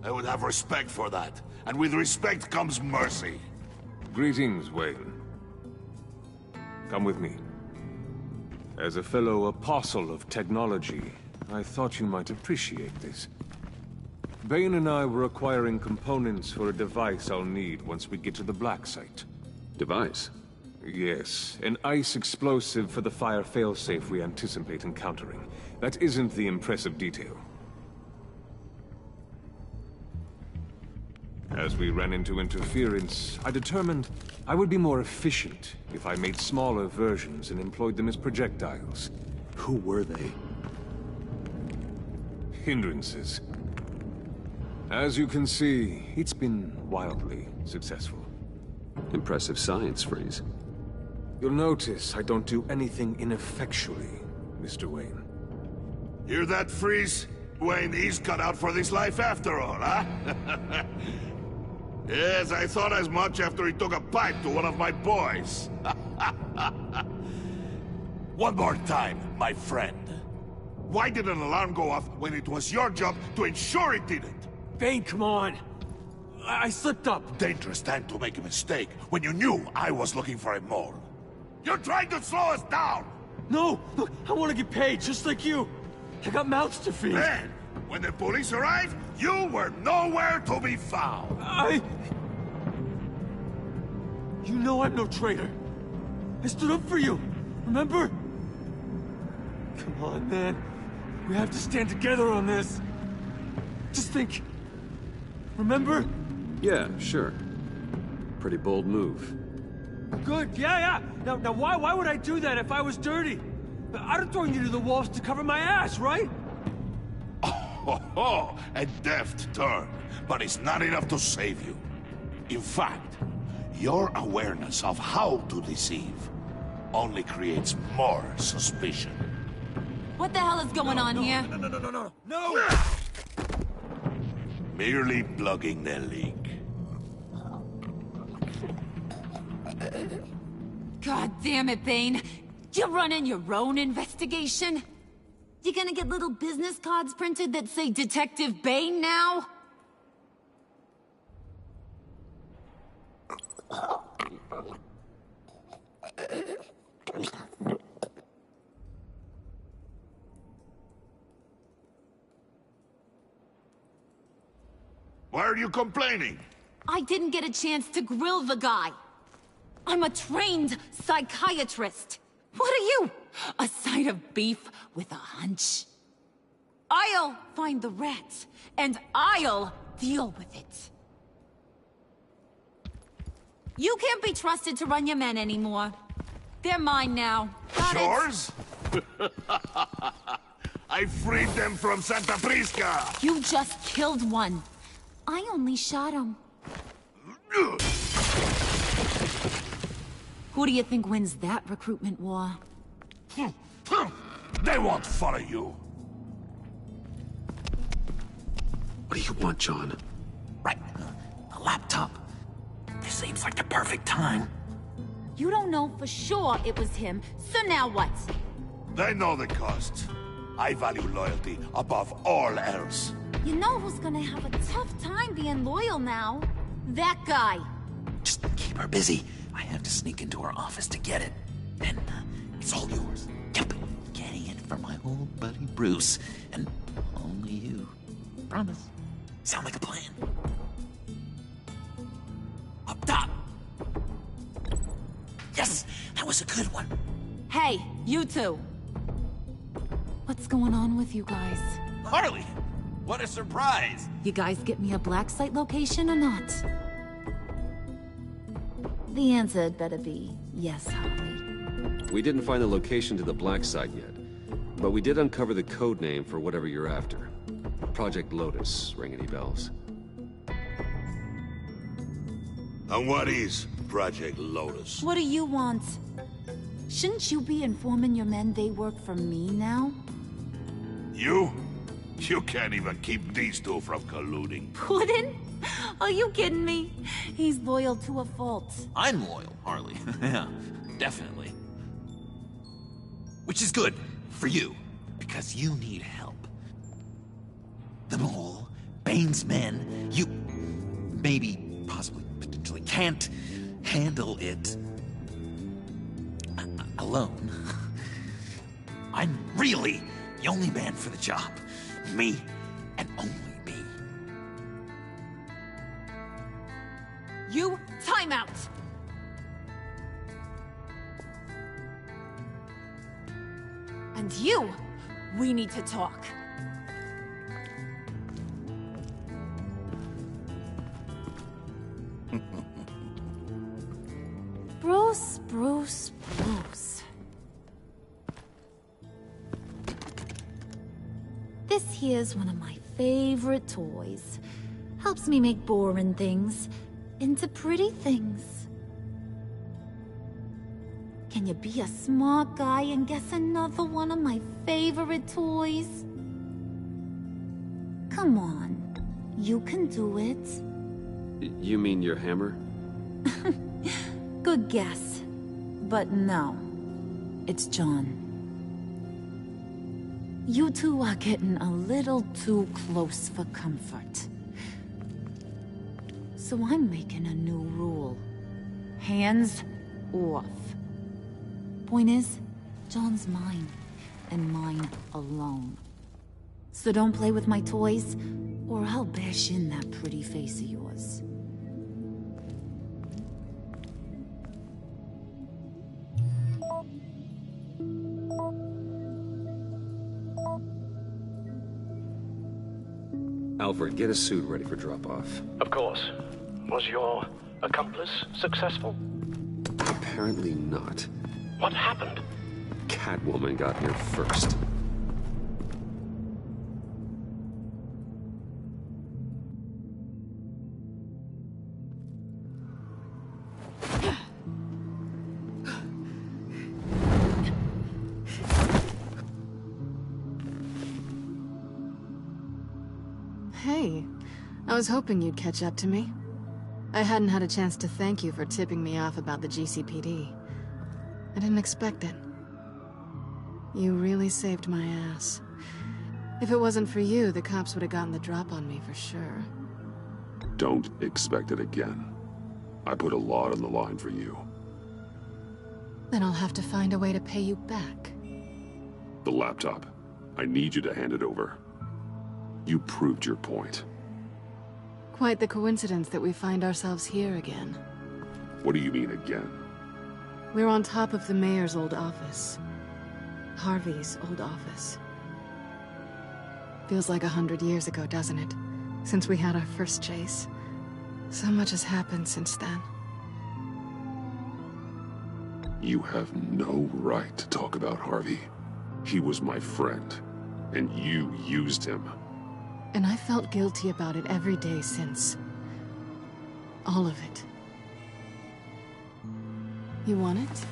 I would have respect for that, and with respect comes mercy. Greetings, Wayne. Come with me. As a fellow apostle of technology, I thought you might appreciate this. Bane and I were acquiring components for a device I'll need once we get to the Black Site. Device? Yes, an ice explosive for the fire failsafe we anticipate encountering. That isn't the impressive detail. As we ran into interference, I determined I would be more efficient if I made smaller versions and employed them as projectiles. Who were they? Hindrances. As you can see, it's been wildly successful. Impressive science phrase. You'll notice I don't do anything ineffectually. Mr. Wayne. Hear that, Freeze? Wayne is cut out for this life after all, huh? Yes, I thought as much after he took a pipe to one of my boys. One more time, my friend. Why did an alarm go off when it was your job to ensure it didn't? Bane, come on. I slipped up. Dangerous time to make a mistake when you knew I was looking for a mole. You're trying to slow us down! No! Look, I want to get paid, just like you. I got mouths to feed. Then, when the police arrived, you were nowhere to be found. You know I'm no traitor. I stood up for you, remember? Come on, man. We have to stand together on this. Just think. Remember? Yeah, sure. Pretty bold move. Good, yeah. Now why would I do that if I was dirty? I'd have thrown you to the wolves to cover my ass, right? Oh, a deft turn, but it's not enough to save you. In fact, your awareness of how to deceive only creates more suspicion. What the hell is going on here? No! Merely plugging the leak. God damn it, Bane. You're running your own investigation? You gonna get little business cards printed that say Detective Bane now? Why are you complaining? I didn't get a chance to grill the guy. I'm a trained psychiatrist. What are you? A side of beef with a hunch? I'll find the rats, and I'll deal with it. You can't be trusted to run your men anymore. They're mine now. Got it? Yours? I freed them from Santa Prisca! You just killed one. I only shot him. Who do you think wins that recruitment war? They won't follow you. What do you want, John? Right. A laptop. This seems like the perfect time. You don't know for sure it was him, so now what? They know the cost. I value loyalty above all else. You know who's gonna have a tough time being loyal now? That guy. Just keep her busy. I have to sneak into her office to get it. Then it's all yours. Yep. Getting it for my old buddy Bruce. And only you. Promise. Sound like a plan? Up top! Yes! That was a good one. Hey, you two. What's going on with you guys? Harley! What a surprise! You guys get me a black site location or not? The answer had better be yes, Harley. We didn't find the location to the black site yet, but we did uncover the code name for whatever you're after. Project Lotus, ring any bells? And what is Project Lotus? What do you want? Shouldn't you be informing your men they work for me now? You? You can't even keep these two from colluding. Puddin'? Are you kidding me? He's loyal to a fault. I'm loyal, Harley. Yeah, definitely. Which is good for you, because you need help. The Mole, Bane's men, you maybe, possibly, potentially can't handle it alone. I'm really the only man for the job. Me, and only me. You, time out! And you, we need to talk. Bruce. This here's one of my favorite toys. Helps me make boring things into pretty things. Can you be a smart guy and guess another one of my favorite toys? Come on. You can do it. You mean your hammer? Good guess. But no. It's John. You two are getting a little too close for comfort. So I'm making a new rule. Hands off. Point is, John's mine, and mine alone. So don't play with my toys, or I'll bash in that pretty face of yours. Alfred, get a suit ready for drop-off. Of course. Was your accomplice successful? Apparently not. What happened? Catwoman got here first. Hey, I was hoping you'd catch up to me. I hadn't had a chance to thank you for tipping me off about the GCPD. I didn't expect it. You really saved my ass. If it wasn't for you, the cops would have gotten the drop on me for sure. Don't expect it again. I put a lot on the line for you. Then I'll have to find a way to pay you back. The laptop. I need you to hand it over. You proved your point. Quite the coincidence that we find ourselves here again. What do you mean again? We're on top of the mayor's old office. Harvey's old office. Feels like 100 years ago, doesn't it? Since we had our first chase. So much has happened since then. You have no right to talk about Harvey. He was my friend, and you used him. And I felt guilty about it every day since. All of it. You want it?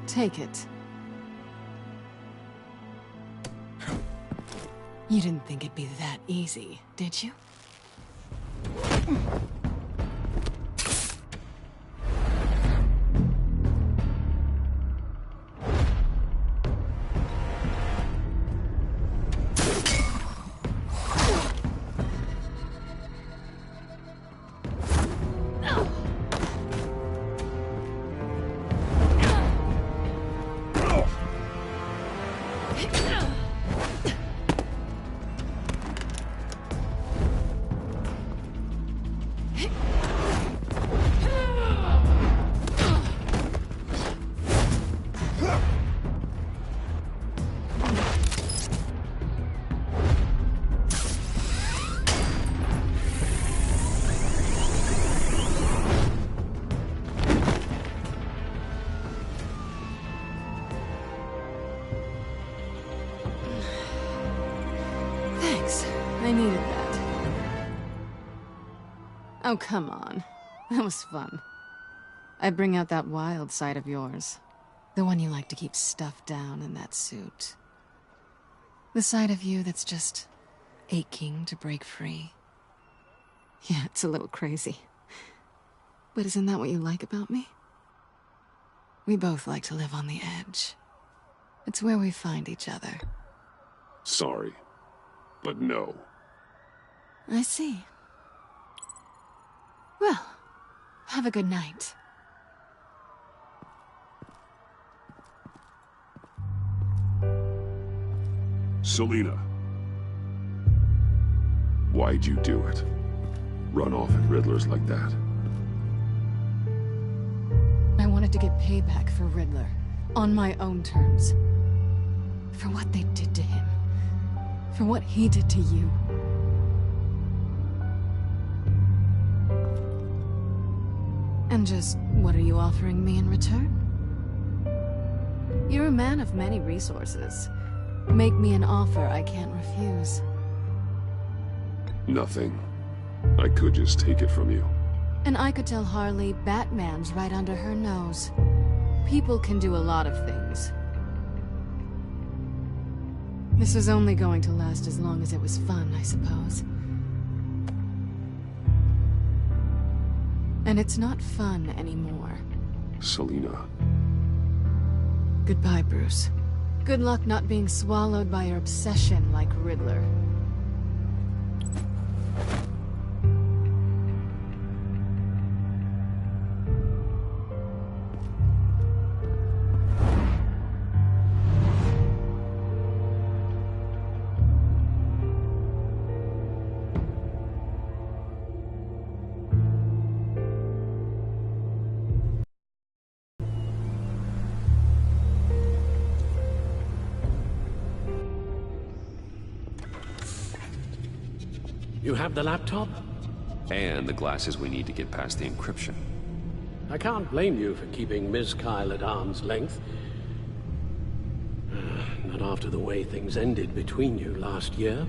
Take it. You didn't think it'd be that easy, did you? I needed that. Oh, come on. That was fun. I bring out that wild side of yours. The one you like to keep stuffed down in that suit. The side of you that's just aching to break free. Yeah, it's a little crazy. But isn't that what you like about me? We both like to live on the edge. It's where we find each other. Sorry, but no. I see. Well, have a good night. Selina. Why'd you do it? Run off at Riddlers like that? I wanted to get payback for Riddler. On my own terms. For what they did to him. For what he did to you. And just what are you offering me in return? You're a man of many resources. Make me an offer I can't refuse. Nothing. I could just take it from you. And I could tell Harley Batman's right under her nose. People can do a lot of things. This was only going to last as long as it was fun, I suppose. And it's not fun anymore. Selina. Goodbye, Bruce. Good luck not being swallowed by your obsession like Riddler. You have the laptop? And the glasses we need to get past the encryption. I can't blame you for keeping Ms. Kyle at arm's length. Not after the way things ended between you last year.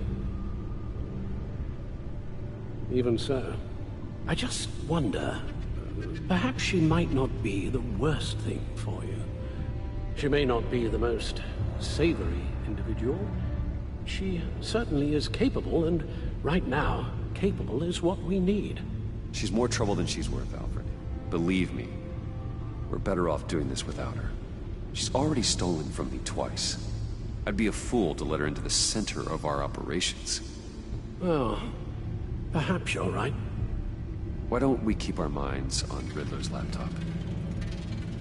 Even so, I just wonder, perhaps she might not be the worst thing for you. She may not be the most savory individual. She certainly is capable, and right now, capable is what we need. She's more trouble than she's worth, Alfred. Believe me, we're better off doing this without her. She's already stolen from me twice. I'd be a fool to let her into the center of our operations. Well, perhaps you're right. Why don't we keep our minds on Riddler's laptop?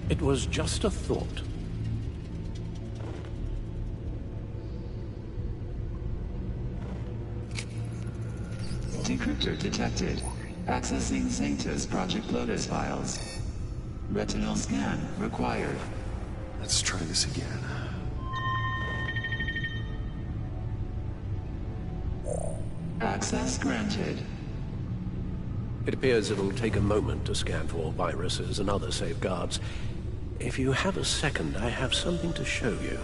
It was just a thought. Decryptor detected. Accessing Zeta's Project Lotus files. Retinal scan required. Let's try this again. Access granted. It appears it'll take a moment to scan for viruses and other safeguards. If you have a second, I have something to show you.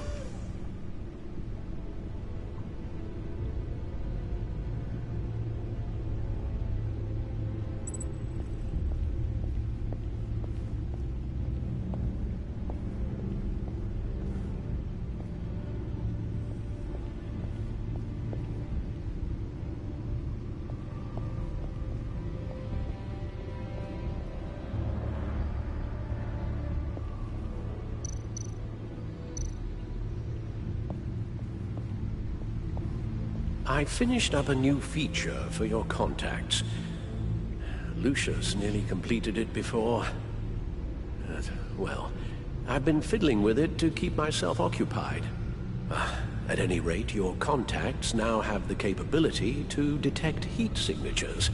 I finished up a new feature for your contacts. Lucius nearly completed it before. Well, I've been fiddling with it to keep myself occupied. At any rate, your contacts now have the capability to detect heat signatures.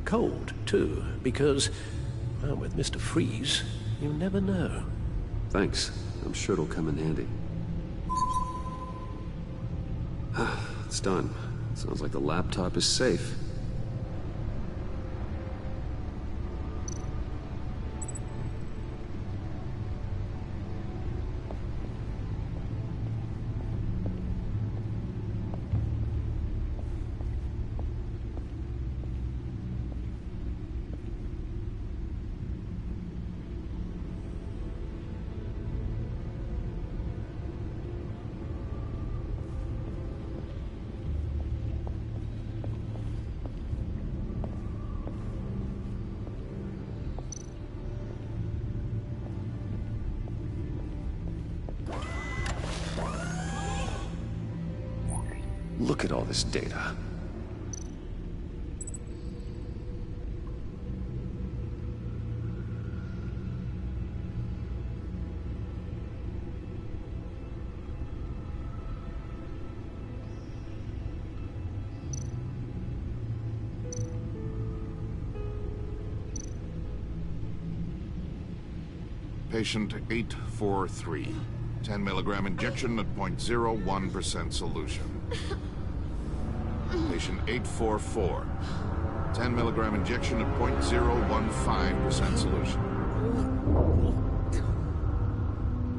Cold, too, because, well, with Mr. Freeze, you never know. Thanks. I'm sure it'll come in handy. It's done. Sounds like the laptop is safe. Look at all this data. Patient 843. 10 milligram injection at 0.01% solution. Patient 844. 10 milligram injection at 0.015% solution.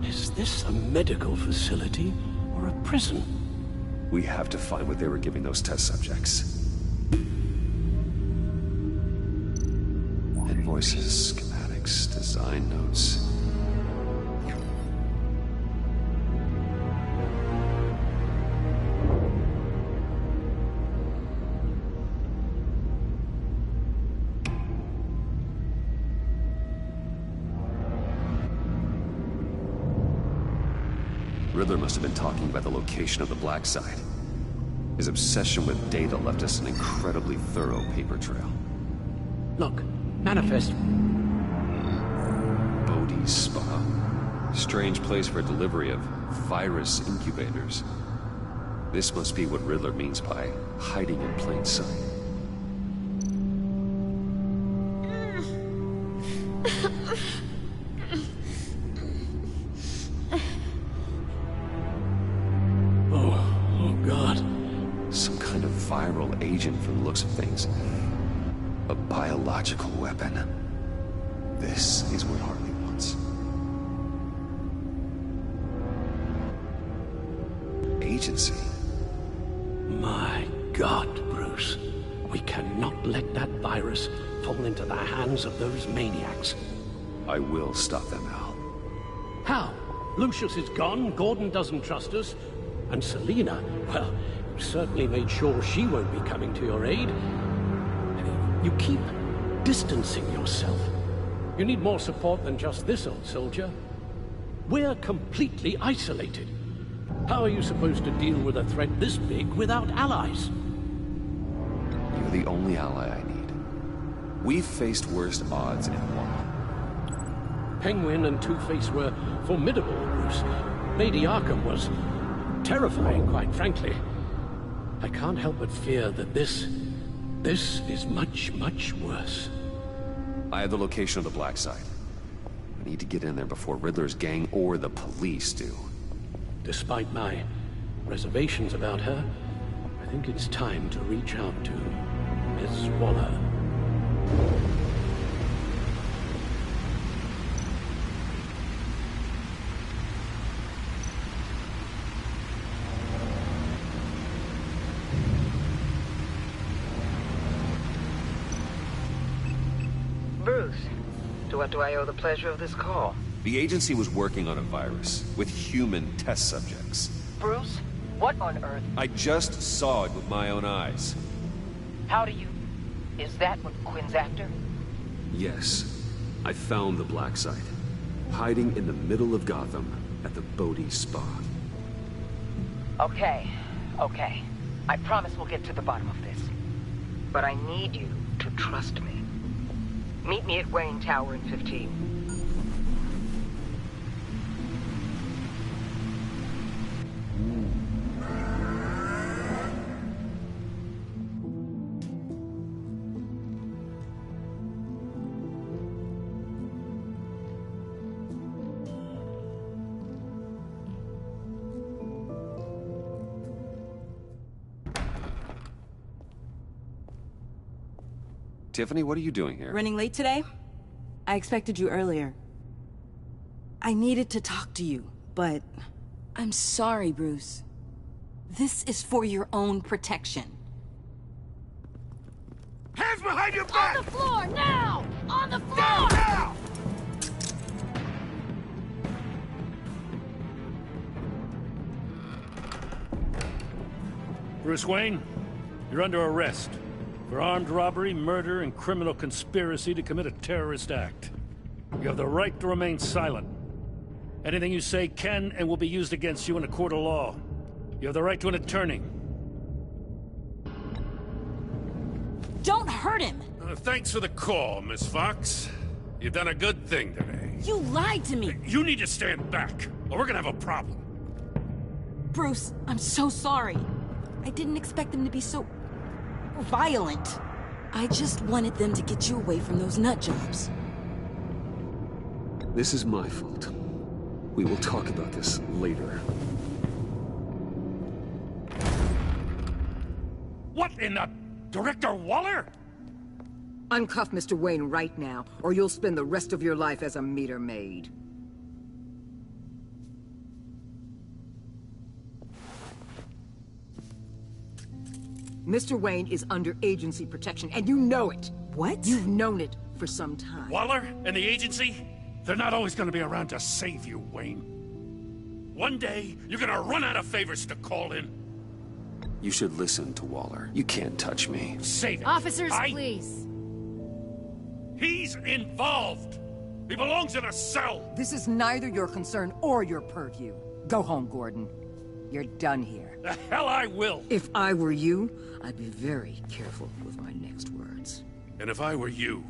Is this a medical facility or a prison? We have to find what they were giving those test subjects. Invoices, schematics, design notes. Riddler must have been talking about the location of the black site. His obsession with data left us an incredibly thorough paper trail. Look, manifest. Bodhi's Spa. Strange place for delivery of virus incubators. This must be what Riddler means by hiding in plain sight. Oh God. Some kind of viral agent from the looks of things. A biological weapon. This is what Harley wants. Agency. My God, Bruce. We cannot let that virus fall into the hands of those maniacs. I will stop them, Al. How? Lucius is gone, Gordon doesn't trust us, and Selina, well, you certainly made sure she won't be coming to your aid. You keep distancing yourself. You need more support than just this old soldier. We're completely isolated. How are you supposed to deal with a threat this big without allies? You're the only ally I need. We've faced worse odds and won. Penguin and Two-Face were formidable, Bruce. Lady Arkham was terrifying, quite frankly. I can't help but fear that this is much, much worse. I have the location of the black site. I need to get in there before Riddler's gang or the police do. Despite my reservations about her, I think it's time to reach out to Miss Waller. Bruce, to what do I owe the pleasure of this call? The agency was working on a virus with human test subjects. Bruce, what on earth? I just saw it with my own eyes. How do you... Is that what Quinn's after? Yes. I found the black site. Hiding in the middle of Gotham at the Bodhi Spa. Okay. I promise we'll get to the bottom of this. But I need you to trust me. Meet me at Wayne Tower in 15. Tiffany, what are you doing here? Running late today? I expected you earlier. I needed to talk to you, but... I'm sorry, Bruce. This is for your own protection. Hands behind your back! On the floor, now! On the floor! Down now! Bruce Wayne, you're under arrest for armed robbery, murder, and criminal conspiracy to commit a terrorist act. You have the right to remain silent. Anything you say can and will be used against you in a court of law. You have the right to an attorney. Don't hurt him! Thanks for the call, Miss Fox. You've done a good thing today. You lied to me! You need to stand back, or we're gonna have a problem. Bruce, I'm so sorry. I didn't expect them to be so... violent. I just wanted them to get you away from those nut jobs. This is my fault. We will talk about this later. What in the... Director Waller? Uncuff Mr. Wayne right now, or you'll spend the rest of your life as a meter maid. Mr. Wayne is under agency protection, and you know it. What? You've known it for some time. Waller and the agency? They're not always gonna be around to save you, Wayne. One day, you're gonna run out of favors to call in. You should listen to Waller. You can't touch me. Save it. Officers, please. He's involved. He belongs in a cell. This is neither your concern or your purview. Go home, Gordon. You're done here. The hell I will! If I were you, I'd be very careful with my next words. And if I were you,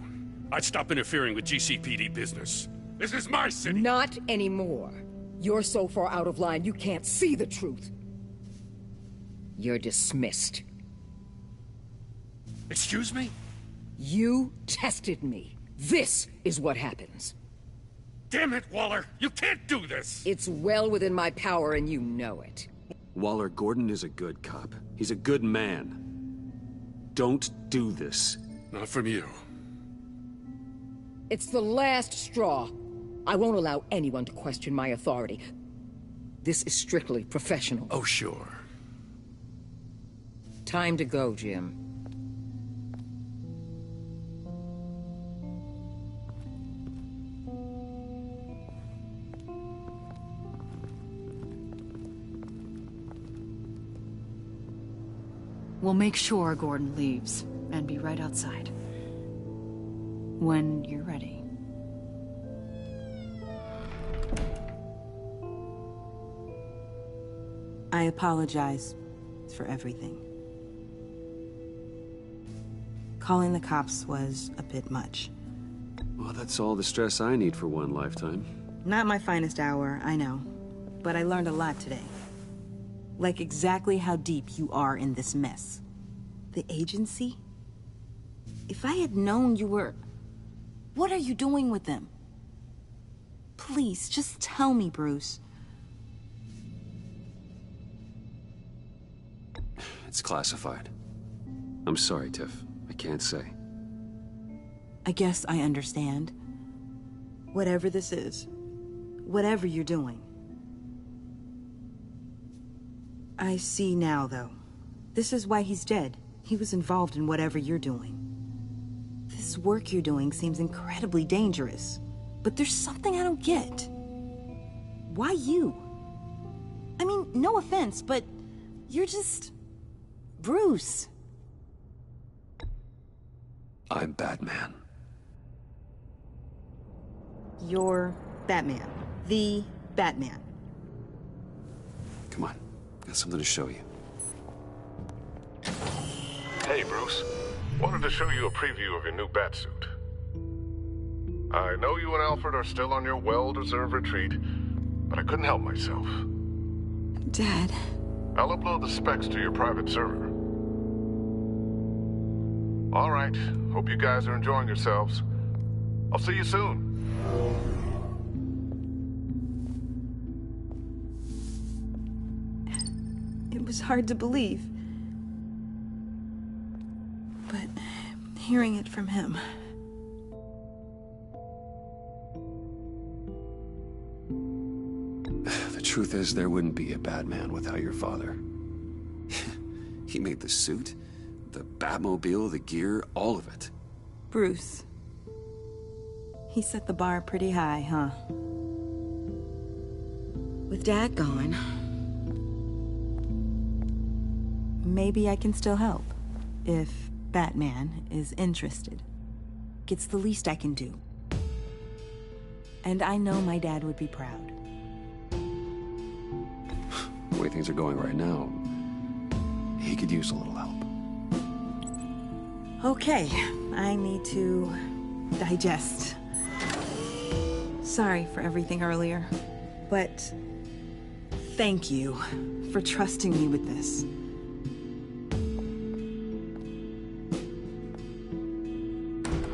I'd stop interfering with GCPD business. This is my city! Not anymore. You're so far out of line, you can't see the truth. You're dismissed. Excuse me? You tested me. This is what happens. Damn it, Waller! You can't do this! It's well within my power, and you know it. Waller, Gordon is a good cop. He's a good man. Don't do this. Not from you. It's the last straw. I won't allow anyone to question my authority. This is strictly professional. Oh, sure. Time to go, Jim. We'll make sure Gordon leaves, and be right outside. When you're ready. I apologize for everything. Calling the cops was a bit much. Well, that's all the stress I need for one lifetime. Not my finest hour, I know. But I learned a lot today. Like exactly how deep you are in this mess. The agency? If I had known you were... What are you doing with them? Please, just tell me, Bruce. It's classified. I'm sorry, Tiff. I can't say. I guess I understand. Whatever this is, whatever you're doing. I see now, though. This is why he's dead. He was involved in whatever you're doing. This work you're doing seems incredibly dangerous. But there's something I don't get. Why you? I mean, no offense, but you're just... Bruce. I'm Batman. You're Batman. The Batman. Come on. Got something to show you. Hey, Bruce. Wanted to show you a preview of your new Batsuit. I know you and Alfred are still on your well-deserved retreat, but I couldn't help myself. Dad. I'll upload the specs to your private server. All right. Hope you guys are enjoying yourselves. I'll see you soon. It was hard to believe. But hearing it from him... The truth is, there wouldn't be a Batman without your father. He made the suit, the Batmobile, the gear, all of it. Bruce. He set the bar pretty high, huh? With Dad gone... maybe I can still help. If Batman is interested. It's the least I can do. And I know my dad would be proud. The way things are going right now, he could use a little help. Okay, I need to digest. Sorry for everything earlier, but thank you for trusting me with this.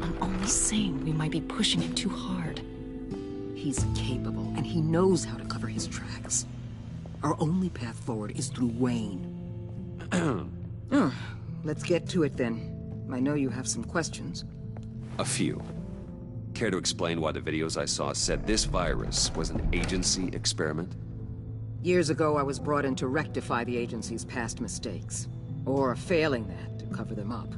I'm only saying we might be pushing him too hard. He's capable, and he knows how to cover his tracks. Our only path forward is through Wayne. Let's get to it then. I know you have some questions. A few. Care to explain why the videos I saw said this virus was an agency experiment? Years ago, I was brought in to rectify the agency's past mistakes. Or, failing that, to cover them up.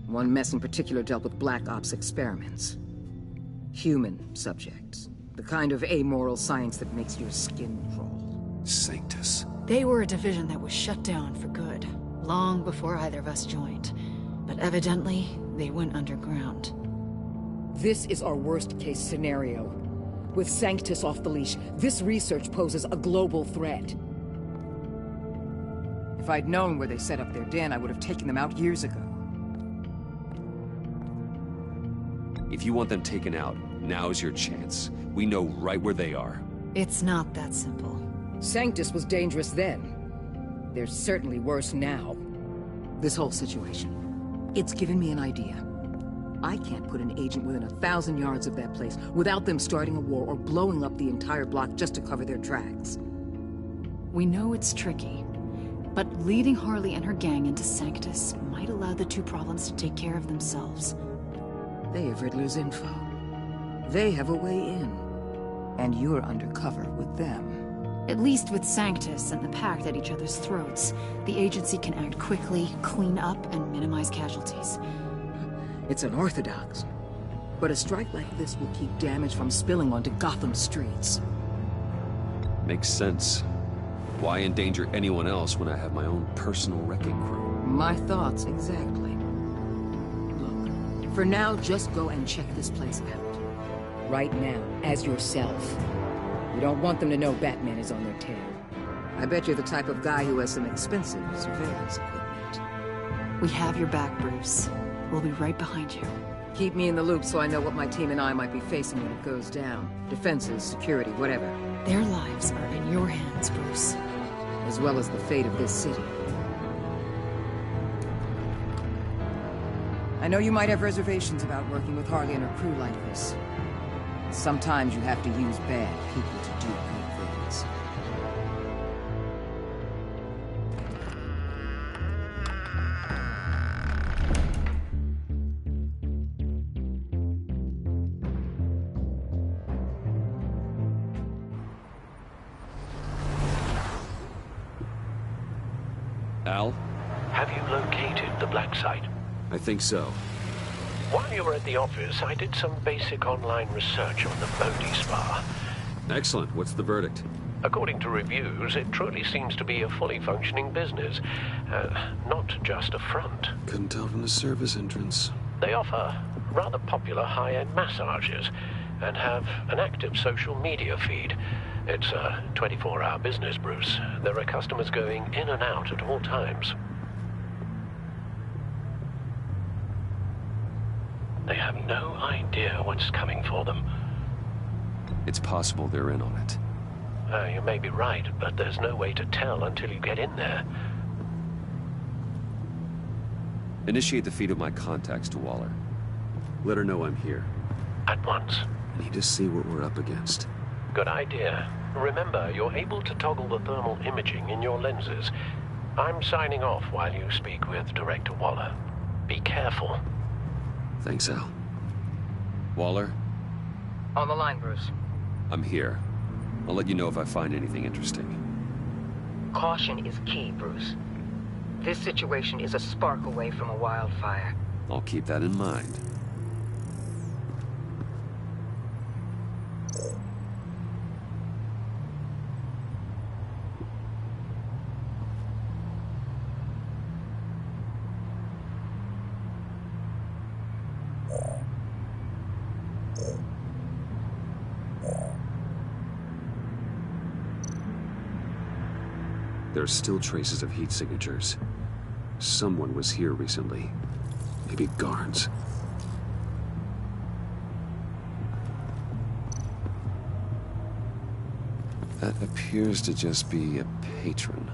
One mess in particular dealt with Black Ops experiments. Human subjects. The kind of amoral science that makes your skin crawl. Sanctus. They were a division that was shut down for good, long before either of us joined. But evidently, they went underground. This is our worst-case scenario. With Sanctus off the leash, this research poses a global threat. If I'd known where they set up their den, I would have taken them out years ago. If you want them taken out, now's your chance. We know right where they are. It's not that simple. Sanctus was dangerous then. They're certainly worse now. This whole situation, it's given me an idea. I can't put an agent within 1,000 yards of that place without them starting a war or blowing up the entire block just to cover their tracks. We know it's tricky, but leading Harley and her gang into Sanctus might allow the two problems to take care of themselves. They have Riddler's info. They have a way in. And you're undercover with them. At least with Sanctus and the Pact at each other's throats, the agency can act quickly, clean up, and minimize casualties. It's unorthodox. But a strike like this will keep damage from spilling onto Gotham streets. Makes sense. Why endanger anyone else when I have my own personal wrecking crew? My thoughts, exactly. Look, for now, just go and check this place out. Right now, as yourself. You don't want them to know Batman is on their tail. I bet you're the type of guy who has some expensive surveillance equipment. We have your back, Bruce. We'll be right behind you. Keep me in the loop so I know what my team and I might be facing when it goes down. Defenses, security, whatever. Their lives are in your hands, Bruce. As well as the fate of this city. I know you might have reservations about working with Harley and her crew like this. Sometimes you have to use bad people to do good things. Al? Have you located the black site? I think so. While you were at the office, I did some basic online research on the Bodhi Spa. Excellent. What's the verdict? According to reviews, it truly seems to be a fully functioning business, not just a front. Couldn't tell from the service entrance. They offer rather popular high-end massages and have an active social media feed. It's a 24-hour business, Bruce. There are customers going in and out at all times. They have no idea what's coming for them. It's possible they're in on it. You may be right, but there's no way to tell until you get in there. Initiate the feed of my contacts to Waller. Let her know I'm here. At once. I need to see what we're up against. Good idea. Remember, you're able to toggle the thermal imaging in your lenses. I'm signing off while you speak with Director Waller. Be careful. Thanks, Al. Waller? On the line, Bruce. I'm here. I'll let you know if I find anything interesting. Caution is key, Bruce. This situation is a spark away from a wildfire. I'll keep that in mind. There are still traces of heat signatures. Someone was here recently. Maybe guards. That appears to just be a patron.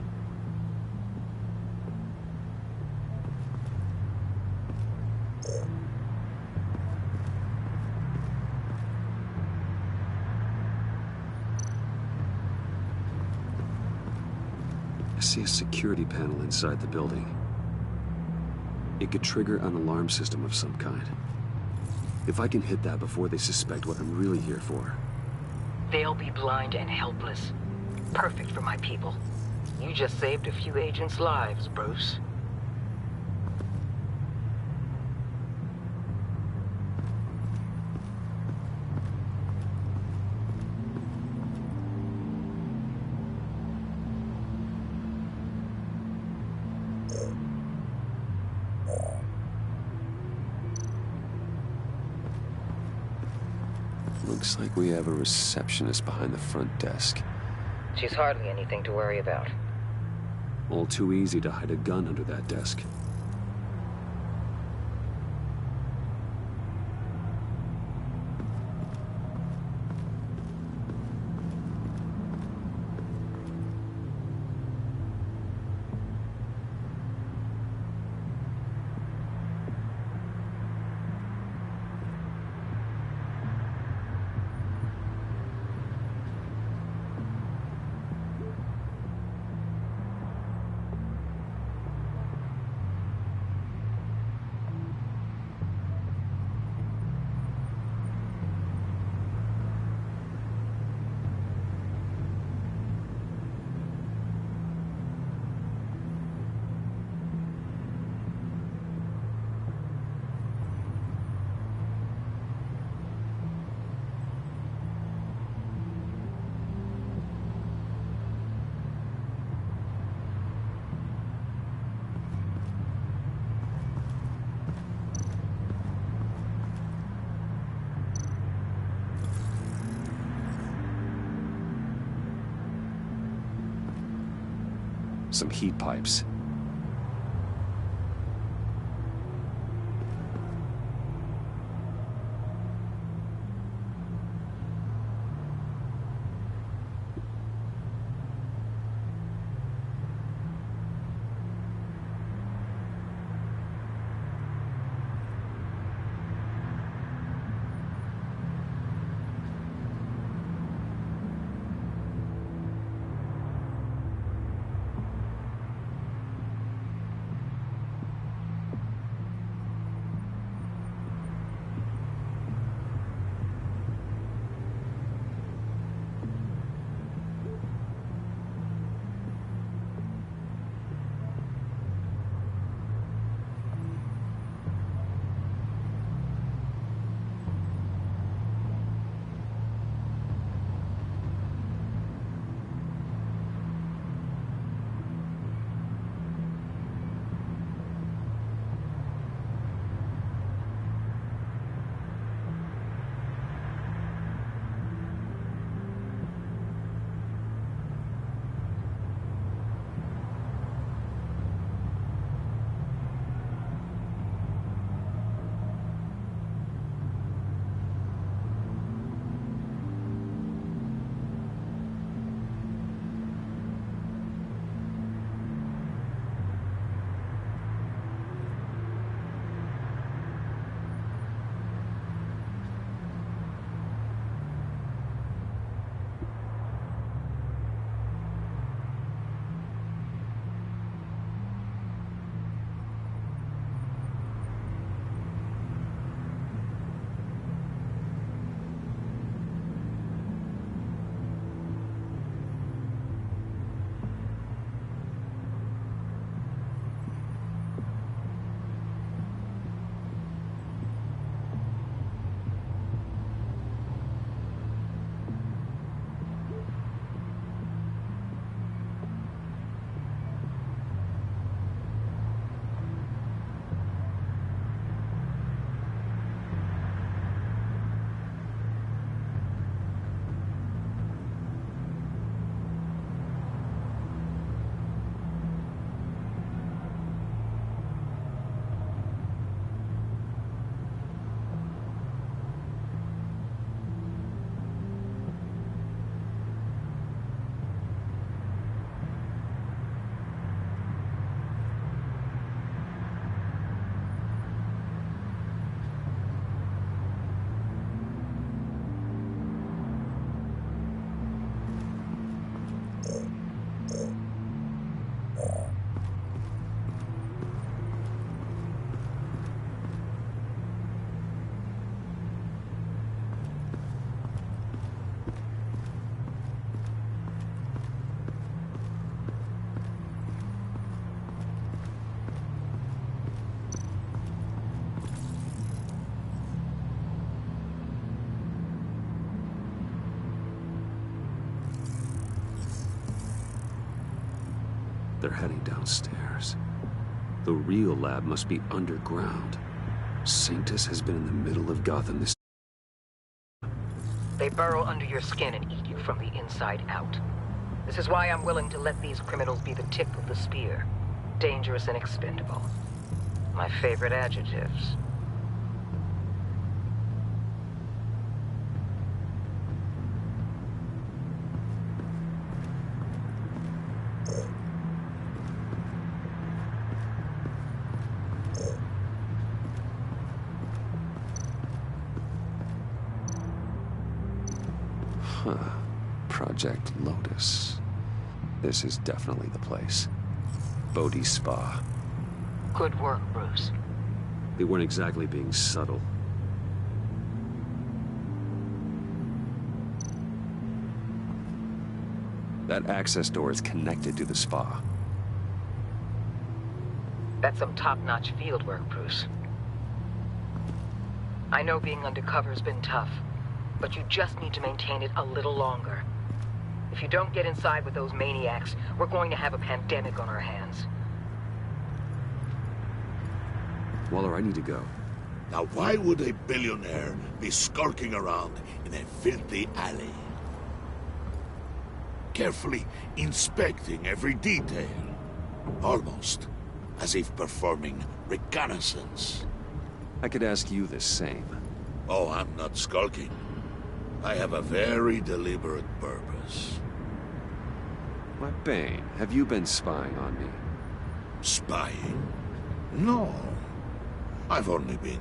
I see a security panel inside the building. It could trigger an alarm system of some kind. If I can hit that before they suspect what I'm really here for. They'll be blind and helpless. Perfect for my people. You just saved a few agents' lives, Bruce. Looks like we have a receptionist behind the front desk. She's hardly anything to worry about. All too easy to hide a gun under that desk. Some heat pipes. They're heading downstairs. The real lab must be underground. Sanctus has been in the middle of Gotham this... They burrow under your skin and eat you from the inside out. This is why I'm willing to let these criminals be the tip of the spear. Dangerous and expendable. My favorite adjectives. Huh. Project Lotus. This is definitely the place. Bodhi's Spa. Good work, Bruce. They weren't exactly being subtle. That access door is connected to the spa. That's some top-notch field work, Bruce. I know being undercover's been tough, but you just need to maintain it a little longer. If you don't get inside with those maniacs, we're going to have a pandemic on our hands. Waller, I need to go. Now why would a billionaire be skulking around in a filthy alley? Carefully inspecting every detail. Almost as if performing reconnaissance. I could ask you the same. Oh, I'm not skulking. I have a very deliberate purpose. Why, Bane, have you been spying on me? Spying? No. I've only been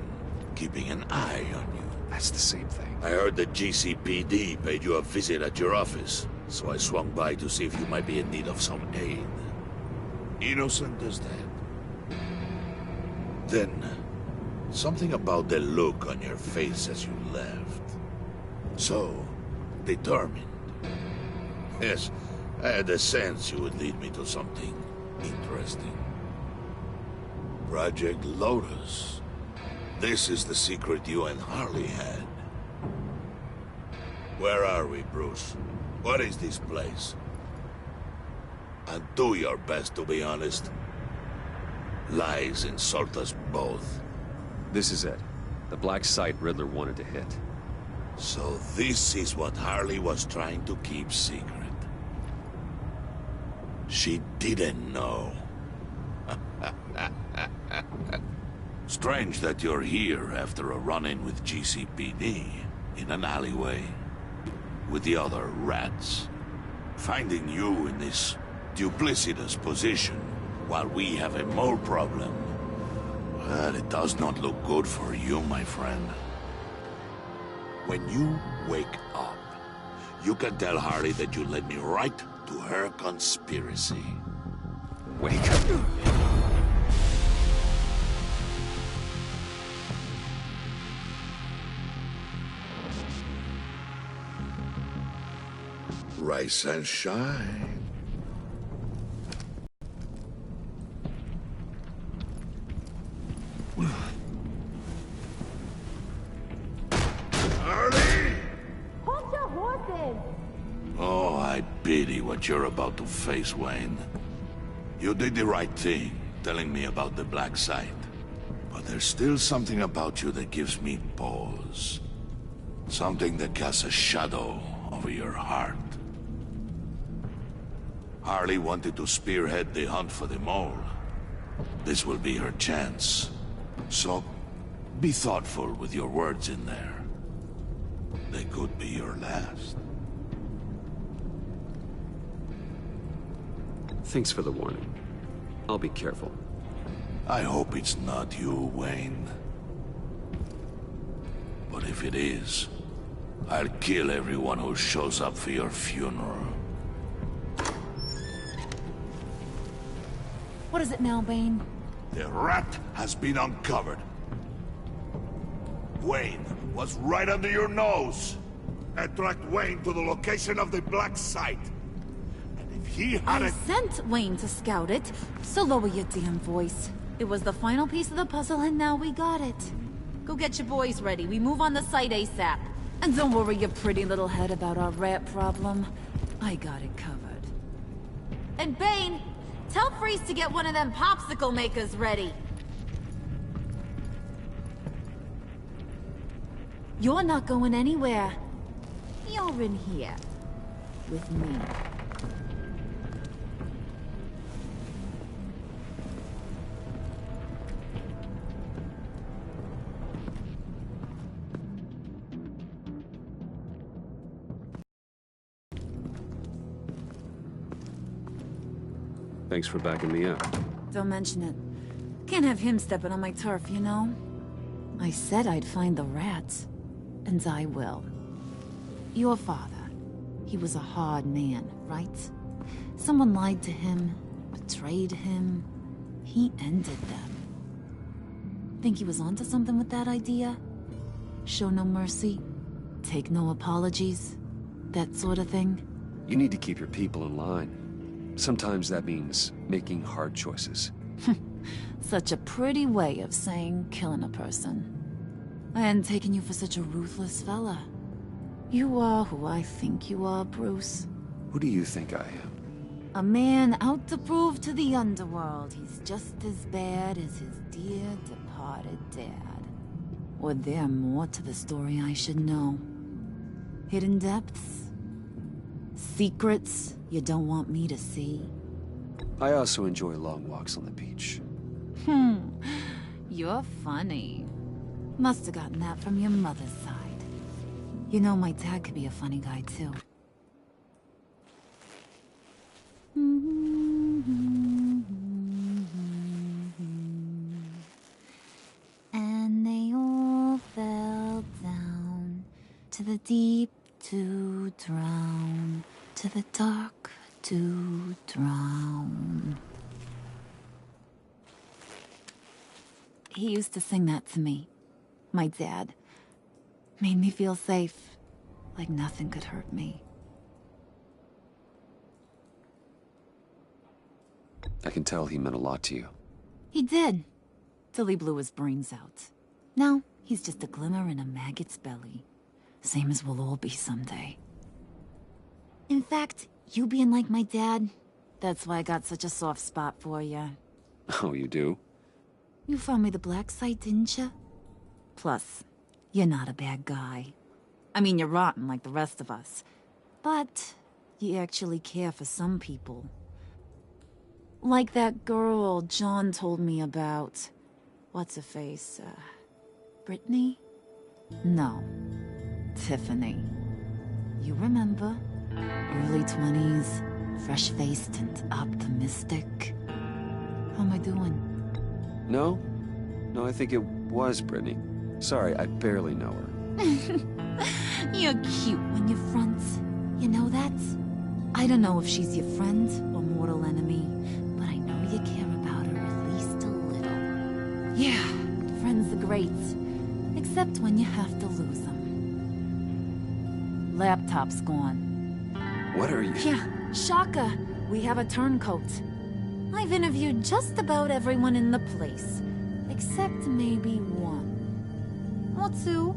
keeping an eye on you. That's the same thing. I heard the GCPD paid you a visit at your office, so I swung by to see if you might be in need of some aid. Innocent as that. Then, something about the look on your face as you left. So, determined. Yes, I had a sense you would lead me to something interesting. Project Lotus. This is the secret you and Harley had. Where are we, Bruce? What is this place? And do your best to be honest. Lies insult us both. This is it. The black site Riddler wanted to hit. So this is what Harley was trying to keep secret. She didn't know. Strange that you're here after a run-in with GCPD in an alleyway with the other rats. Finding you in this duplicitous position while we have a mole problem. Well, it does not look good for you, my friend. When you wake up, you can tell Harley that you led me right to her conspiracy. Wake up. Rise and shine. Harley! Hold your horses! Oh, I pity what you're about to face, Wayne. You did the right thing, telling me about the black site. But there's still something about you that gives me pause. Something that casts a shadow over your heart. Harley wanted to spearhead the hunt for the mole. This will be her chance. So, be thoughtful with your words in there. They could be your last. Thanks for the warning. I'll be careful. I hope it's not you, Wayne. But if it is, I'll kill everyone who shows up for your funeral. What is it now, Bane? The rat has been uncovered. Wayne was right under your nose. I tracked Wayne to the location of the black site. And if he had I sent Wayne to scout it, so lower your damn voice. It was the final piece of the puzzle and now we got it. Go get your boys ready. We move on the site ASAP. And don't worry your pretty little head about our rat problem. I got it covered. And Bane, tell Freeze to get one of them popsicle makers ready. You're not going anywhere. you're in here. With me. Thanks for backing me up. Don't mention it. Can't have him stepping on my turf, you know? I said I'd find the rats. And I will. Your father. He was a hard man, right? Someone lied to him, betrayed him. He ended them. Think he was onto something with that idea? Show no mercy? Take no apologies? That sort of thing? You need to keep your people in line. Sometimes that means making hard choices. Such a pretty way of saying killing a person. I hadn't taken you for such a ruthless fella. You are who I think you are, Bruce. Who do you think I am? A man out to prove to the underworld he's just as bad as his dear departed dad. Or there more to the story I should know? Hidden depths? Secrets you don't want me to see? I also enjoy long walks on the beach. You're funny. Must have gotten that from your mother's side. You know, my dad could be a funny guy, too. And they all fell down to the deep to drown, to the dark to drown. He used to sing that to me. My dad. Made me feel safe, like nothing could hurt me. I can tell he meant a lot to you. He did, till he blew his brains out. Now, he's just a glimmer in a maggot's belly. Same as we'll all be someday. In fact, you being like my dad, that's why I got such a soft spot for you. Oh, you do? You found me the black site, didn't you? Plus, you're not a bad guy. I mean, you're rotten like the rest of us. But you actually care for some people. Like that girl John told me about. What's her face? Brittany? No. Tiffany. You remember? Early 20s, fresh-faced and optimistic. How am I doing? No, I think it was Brittany. Sorry, I barely know her. You're cute when you front. You know that? I don't know if she's your friend or mortal enemy, but I know you care about her at least a little. Yeah, friends are great. Except when you have to lose them. Laptop's gone. What are you... Yeah, shocker. We have a turncoat. I've interviewed just about everyone in the place. Except maybe one. Or two.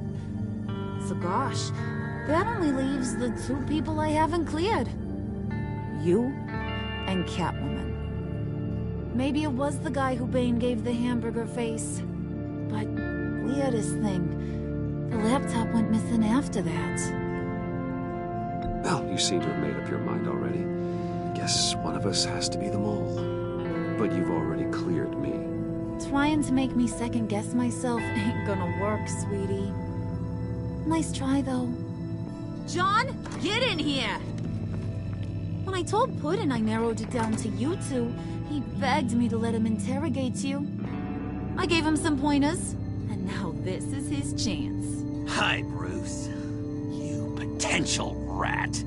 So gosh, that only leaves the two people I haven't cleared. You and Catwoman. Maybe it was the guy who Bane gave the hamburger face. But weirdest thing, the laptop went missing after that. Well, you seem to have made up your mind already. Guess one of us has to be the mole. But you've already cleared me. Trying to make me second-guess myself ain't gonna work, sweetie. Nice try, though. John, get in here! When I told Puddin' I narrowed it down to you two, he begged me to let him interrogate you. I gave him some pointers, and now this is his chance. Hi, Bruce. You potential rat.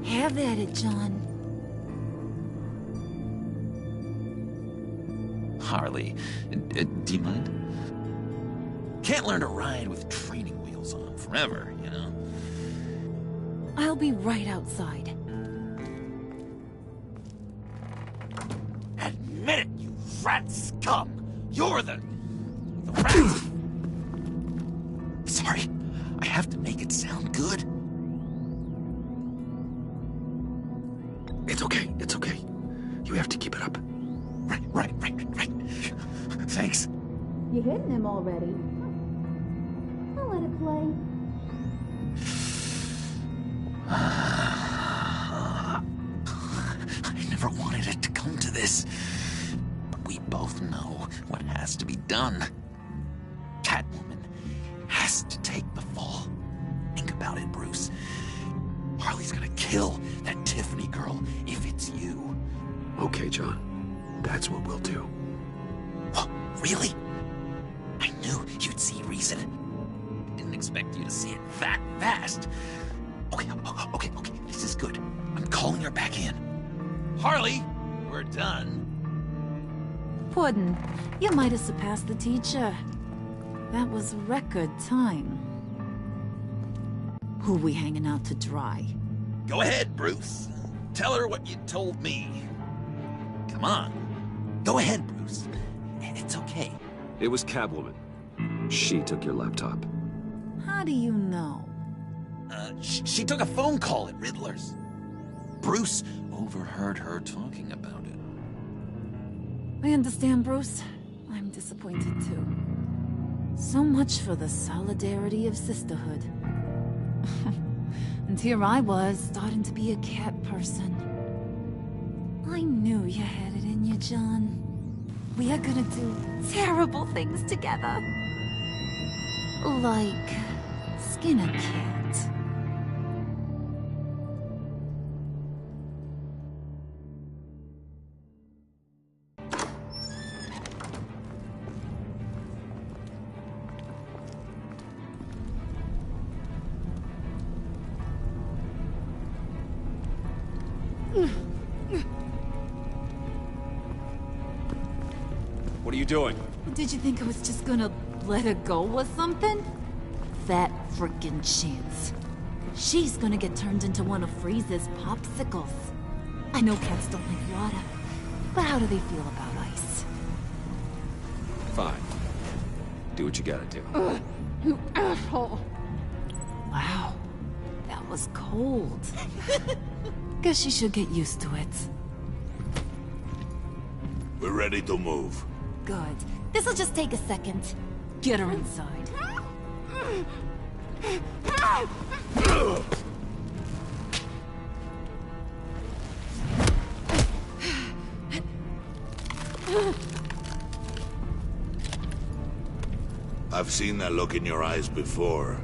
Have at it, John. Harley, do you mind? Can't learn to ride with training wheels on forever, you know? I'll be right outside. Admit it, you rat scum! You're the rat! Sorry, I have to make it sound good. It's okay, it's okay. You have to keep it up. Right. Thanks. You hitting him already? I'll let it play. I never wanted it to come to this. But we both know what has to be done. Catwoman has to take the fall. Think about it, Bruce. Harley's gonna kill that Tiffany girl if it's you. Okay, John. That's what we'll do. Oh, really? I knew you'd see reason. Didn't expect you to see it that fast. Okay. This is good. I'm calling her back in. Harley, we're done. Puddin', you might have surpassed the teacher. That was record time. Who we hanging out to dry? Go ahead, Bruce. Tell her what you told me. Come on. Go ahead, Bruce. It's okay. It was Catwoman. She took your laptop. How do you know? She took a phone call at Riddler's. Bruce overheard her talking about it. I understand, Bruce. I'm disappointed too. So much for the solidarity of sisterhood. And here I was, starting to be a cat person. I knew you had it in you, John. We are gonna do terrible things together. Like skin a cat. What are you doing? Did you think I was just gonna let her go or something? That frickin' chance. She's gonna get turned into one of Freeze's popsicles. I know cats don't like water, but how do they feel about ice? Fine. Do what you gotta do. You asshole! Wow, that was cold. Guess she should get used to it. We're ready to move. Good. This'll just take a second. Get her inside. I've seen that look in your eyes before.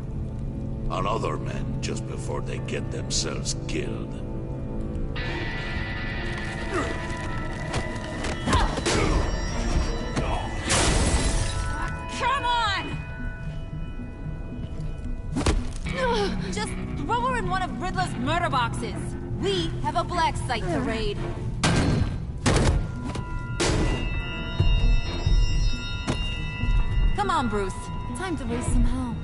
On other men, just before they get themselves killed. Come on! Just throw her in one of Riddler's murder boxes. We have a black site to raid. Come on, Bruce. Time to raise some hell.